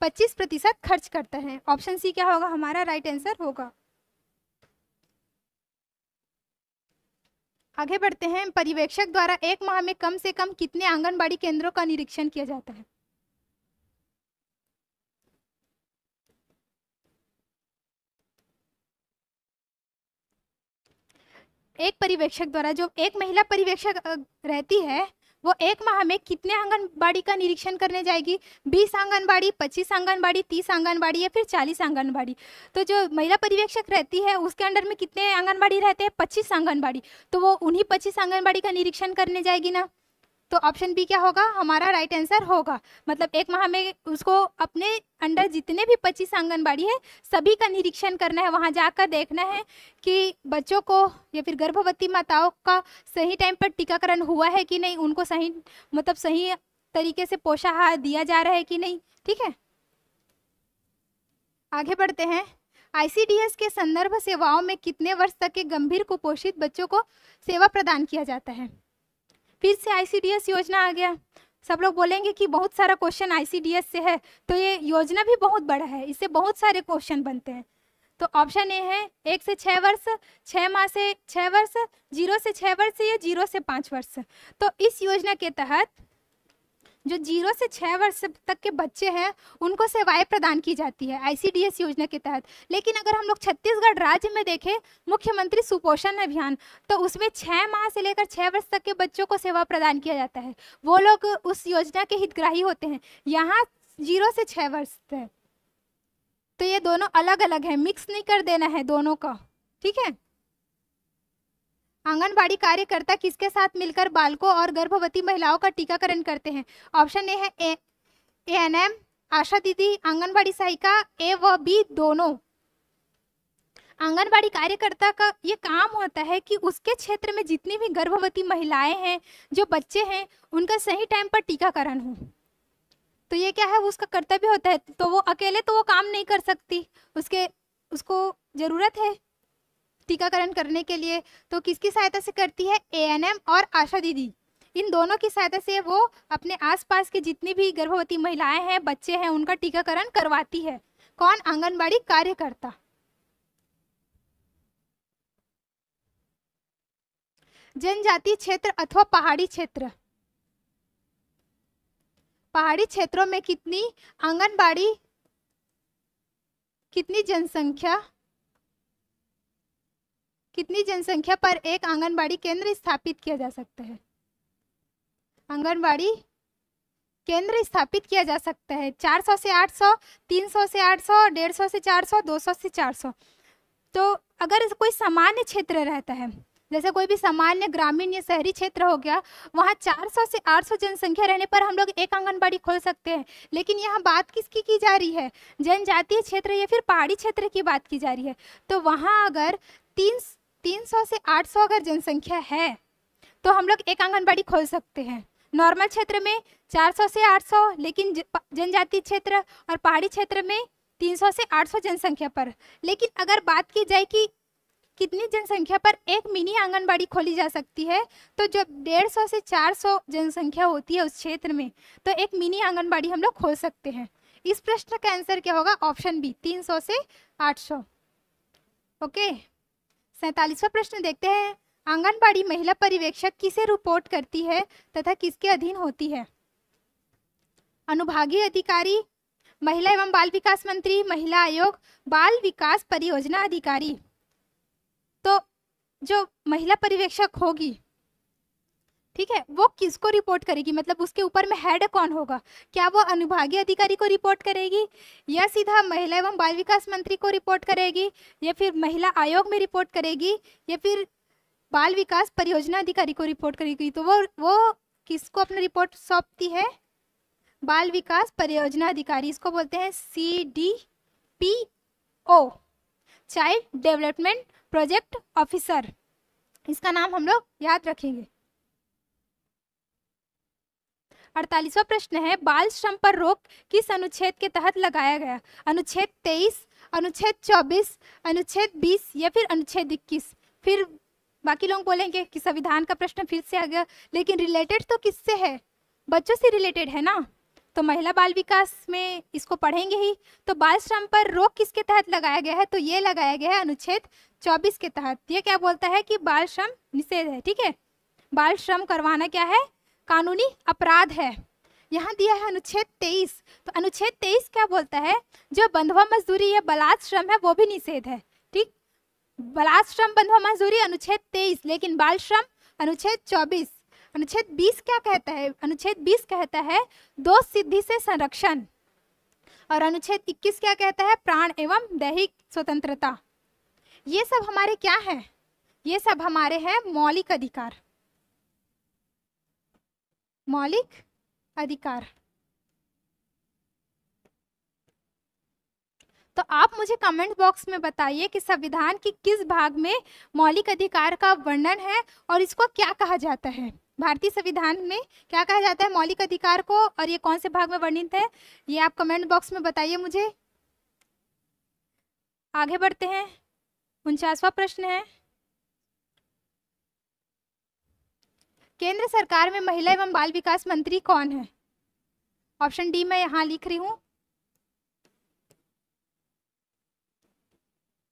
25% खर्च करता है। ऑप्शन सी क्या होगा हमारा राइट आंसर होगा। आगे बढ़ते हैं। पर्यवेक्षक द्वारा एक माह में कम से कम कितने आंगनबाड़ी केंद्रों का निरीक्षण किया जाता है? एक पर्यवेक्षक द्वारा, जो एक महिला पर्यवेक्षक रहती है, वो एक माह में कितने आंगनबाड़ी का निरीक्षण करने जाएगी? 20 आंगनबाड़ी, 25 आंगनबाड़ी, 30 आंगनबाड़ी या फिर 40 आंगनबाड़ी। तो जो महिला पर्यवेक्षक रहती है उसके अंडर में कितने आंगनबाड़ी रहते हैं? 25 आंगनबाड़ी। तो वो उन्हीं 25 आंगनबाड़ी का निरीक्षण करने जाएगी ना। तो ऑप्शन बी क्या होगा हमारा राइट आंसर होगा। मतलब एक माह में उसको अपने अंडर जितने भी 25 आंगनबाड़ी है सभी का निरीक्षण करना है, वहां जाकर देखना है कि बच्चों को या फिर गर्भवती माताओं का सही टाइम पर टीकाकरण हुआ है कि नहीं, उनको सही मतलब सही तरीके से पोषाहार दिया जा रहा है कि नहीं। ठीक है, आगे बढ़ते हैं। ICDS के संदर्भ सेवाओं में कितने वर्ष तक के गंभीर कुपोषित बच्चों को सेवा प्रदान किया जाता है? फिर से ICDS योजना आ गया। सब लोग बोलेंगे कि बहुत सारा क्वेश्चन ICDS से है, तो ये योजना भी बहुत बड़ा है, इससे बहुत सारे क्वेश्चन बनते हैं। तो ऑप्शन ए है 1 से 6 वर्ष, 6 माह से 6 वर्ष, 0 से 6 वर्ष या 0 से 5 वर्ष। तो इस योजना के तहत जो 0 से 6 वर्ष तक के बच्चे हैं उनको सेवाएं प्रदान की जाती है ICDS योजना के तहत। लेकिन अगर हम लोग छत्तीसगढ़ राज्य में देखें मुख्यमंत्री सुपोषण अभियान, तो उसमें 6 माह से लेकर 6 वर्ष तक के बच्चों को सेवा प्रदान किया जाता है, वो लोग उस योजना के हितग्राही होते हैं। यहाँ 0 से 6 वर्ष है, तो ये दोनों अलग अलग है, मिक्स नहीं कर देना है दोनों का। ठीक है, आंगनबाड़ी कार्यकर्ता किसके साथ मिलकर बालकों और गर्भवती महिलाओं का टीकाकरण करते हैं? ऑप्शन ए है ANM, आशा दीदी, आंगनबाड़ी सहायिका, ए व बी दोनों। आंगनबाड़ी कार्यकर्ता का ये काम होता है कि उसके क्षेत्र में जितनी भी गर्भवती महिलाएं हैं, जो बच्चे हैं, उनका सही टाइम पर टीकाकरण हो। तो ये क्या है, उसका कर्तव्य होता है। तो वो अकेले तो वो काम नहीं कर सकती, उसको जरूरत है टीकाकरण करने के लिए। तो किसकी सहायता से करती है? ANM और आशा दीदी, इन दोनों की सहायता से वो अपने आसपास के जितनी भी गर्भवती महिलाएं हैं, बच्चे हैं, उनका टीकाकरण करवाती है। कौन? आंगनबाड़ी कार्यकर्ता। जनजातीय क्षेत्र अथवा पहाड़ी क्षेत्र, पहाड़ी क्षेत्रों में कितनी आंगनबाड़ी, कितनी जनसंख्या पर एक आंगनबाड़ी केंद्र स्थापित किया जा सकता है? आंगनबाड़ी केंद्र स्थापित किया जा सकता है 400 से 800, 300 से 800, 150 से 400, 200 से 400। तो अगर कोई सामान्य क्षेत्र रहता है, जैसे कोई भी सामान्य ग्रामीण या शहरी क्षेत्र हो गया, वहाँ 400 से 800 जनसंख्या रहने पर हम लोग एक आंगनबाड़ी खोल सकते हैं। लेकिन यहाँ बात किसकी की जा रही है? जनजातीय क्षेत्र या फिर पहाड़ी क्षेत्र की बात की जा रही है। तो वहाँ अगर 300 से 800 अगर जनसंख्या है तो हम लोग एक आंगनबाड़ी खोल सकते हैं। नॉर्मल क्षेत्र में 400 से 800, लेकिन जनजातीय क्षेत्र और पहाड़ी क्षेत्र में 300 से 800 जनसंख्या पर। लेकिन अगर बात की जाए कि कितनी जनसंख्या पर एक मिनी आंगनबाड़ी खोली जा सकती है, तो जब 150 से 400 जनसंख्या होती है उस क्षेत्र में, तो एक मिनी आंगनबाड़ी हम लोग खोल सकते हैं। इस प्रश्न का आंसर क्या होगा? ऑप्शन बी, 300 से 800। ओके, 47वां प्रश्न देखते हैं। आंगनबाड़ी महिला पर्यवेक्षक किसे रिपोर्ट करती है तथा किसके अधीन होती है? अनुभागीय अधिकारी, महिला एवं बाल विकास मंत्री, महिला आयोग, बाल विकास परियोजना अधिकारी। तो जो महिला पर्यवेक्षक होगी, ठीक है, वो किसको रिपोर्ट करेगी? मतलब उसके ऊपर में हेड कौन होगा? क्या वो अनुभागीय अधिकारी को रिपोर्ट करेगी, या सीधा महिला एवं बाल विकास मंत्री को रिपोर्ट करेगी, या फिर महिला आयोग में रिपोर्ट करेगी, या फिर बाल विकास परियोजना अधिकारी को रिपोर्ट करेगी? तो वो किसको अपनी रिपोर्ट सौंपती है? बाल विकास परियोजना अधिकारी, इसको बोलते हैं CDPO, child development project officer. इसका नाम हम लोग याद रखेंगे। 48वां प्रश्न है, बाल श्रम पर रोक किस अनुच्छेद के तहत लगाया गया? अनुच्छेद 23, अनुच्छेद 24, अनुच्छेद 20 या फिर अनुच्छेद 21? फिर बाकी लोग बोलेंगे कि संविधान का प्रश्न फिर से आ गया, लेकिन रिलेटेड तो किससे है? बच्चों से रिलेटेड है ना, तो महिला बाल विकास में इसको पढ़ेंगे ही। तो बाल श्रम पर रोक किसके तहत लगाया गया है? तो ये लगाया गया है अनुच्छेद 24 के तहत। ये क्या बोलता है कि बाल श्रम निषेध है, ठीक है। बाल श्रम करवाना क्या है? कानूनी अपराध है। यहाँ दिया है अनुच्छेद 23, तो अनुच्छेद 23 क्या बोलता है? जो बंधुआ मजदूरी या बलात् श्रम है वो भी निषेध है, ठीक। बलात् श्रम, बंधुआ मजदूरी अनुच्छेद 23, लेकिन बाल श्रम अनुच्छेद 24। अनुच्छेद 20 क्या कहता है? अनुच्छेद 20 कहता है दोष सिद्धि से संरक्षण, और अनुच्छेद 21 क्या कहता है? प्राण एवं दैहिक स्वतंत्रता। ये सब हमारे क्या है? ये सब हमारे हैं मौलिक अधिकार, मौलिक अधिकार। तो आप मुझे कमेंट बॉक्स में बताइए कि संविधान की किस भाग में मौलिक अधिकार का वर्णन है और इसको क्या कहा जाता है। भारतीय संविधान में क्या कहा जाता है मौलिक अधिकार को, और ये कौन से भाग में वर्णित है, ये आप कमेंट बॉक्स में बताइए मुझे। आगे बढ़ते हैं। 49वां प्रश्न है, केंद्र सरकार में महिला एवं बाल विकास मंत्री कौन है? ऑप्शन डी मैं यहाँ लिख रही हूँ,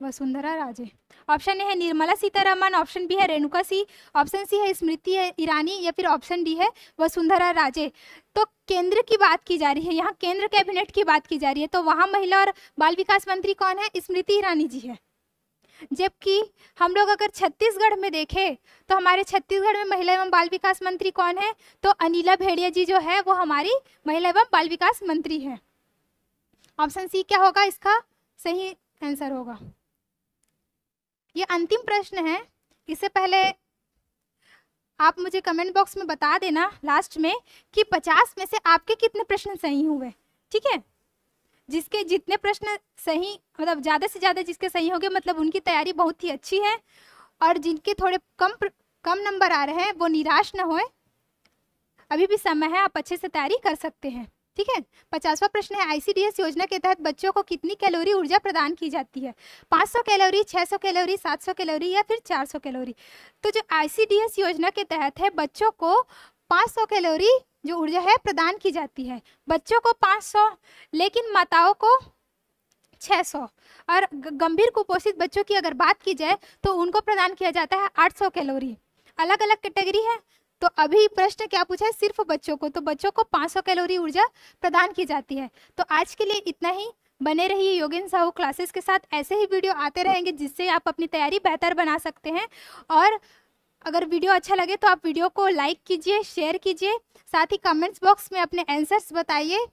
वसुंधरा राजे। ऑप्शन ए है निर्मला सीतारमण, ऑप्शन बी है रेणुका सिंह, ऑप्शन सी है स्मृति ईरानी, या फिर ऑप्शन डी है वसुंधरा राजे। तो केंद्र की बात की जा रही है, यहाँ केंद्र कैबिनेट की बात की जा रही है, तो वहाँ महिला और बाल विकास मंत्री कौन है? स्मृति ईरानी जी है। जबकि हम लोग अगर छत्तीसगढ़ में देखें तो हमारे छत्तीसगढ़ में महिला एवं बाल विकास मंत्री कौन है? तो अनिला भेड़िया जी जो है वो हमारी महिला एवं बाल विकास मंत्री है। ऑप्शन सी क्या होगा इसका सही आंसर होगा। ये अंतिम प्रश्न है, इससे पहले आप मुझे कमेंट बॉक्स में बता देना लास्ट में कि 50 में से आपके कितने प्रश्न सही हुए, ठीक है। जिसके जितने प्रश्न सही, मतलब ज़्यादा से ज़्यादा जिसके सही हो गए, मतलब उनकी तैयारी बहुत ही अच्छी है, और जिनके थोड़े कम नंबर आ रहे हैं वो निराश न होए, अभी भी समय है, आप अच्छे से तैयारी कर सकते हैं, ठीक है। 50वां प्रश्न है, ICDS योजना के तहत बच्चों को कितनी कैलोरी ऊर्जा प्रदान की जाती है? 500 कैलोरी, 600 कैलोरी, 700 कैलोरी या फिर 400 कैलोरी? तो जो ICDS योजना के तहत है बच्चों को 500 कैलोरी जो ऊर्जा है प्रदान की जाती है, बच्चों को 500, लेकिन माताओं को 600, और गंभीर कुपोषित बच्चों की अगर बात की जाए तो उनको प्रदान किया जाता है 800 कैलोरी। अलग अलग कैटेगरी है। तो अभी प्रश्न क्या पूछा है? सिर्फ बच्चों को, तो बच्चों को 500 कैलोरी ऊर्जा प्रदान की जाती है। तो आज के लिए इतना ही। बने रहिए योगेंद्र साहू क्लासेस के साथ, ऐसे ही वीडियो आते रहेंगे जिससे आप अपनी तैयारी बेहतर बना सकते हैं। और अगर वीडियो अच्छा लगे तो आप वीडियो को लाइक कीजिए, शेयर कीजिए, साथ ही कमेंट्स बॉक्स में अपने आंसर्स बताइए।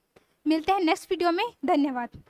मिलते हैं नेक्स्ट वीडियो में। धन्यवाद।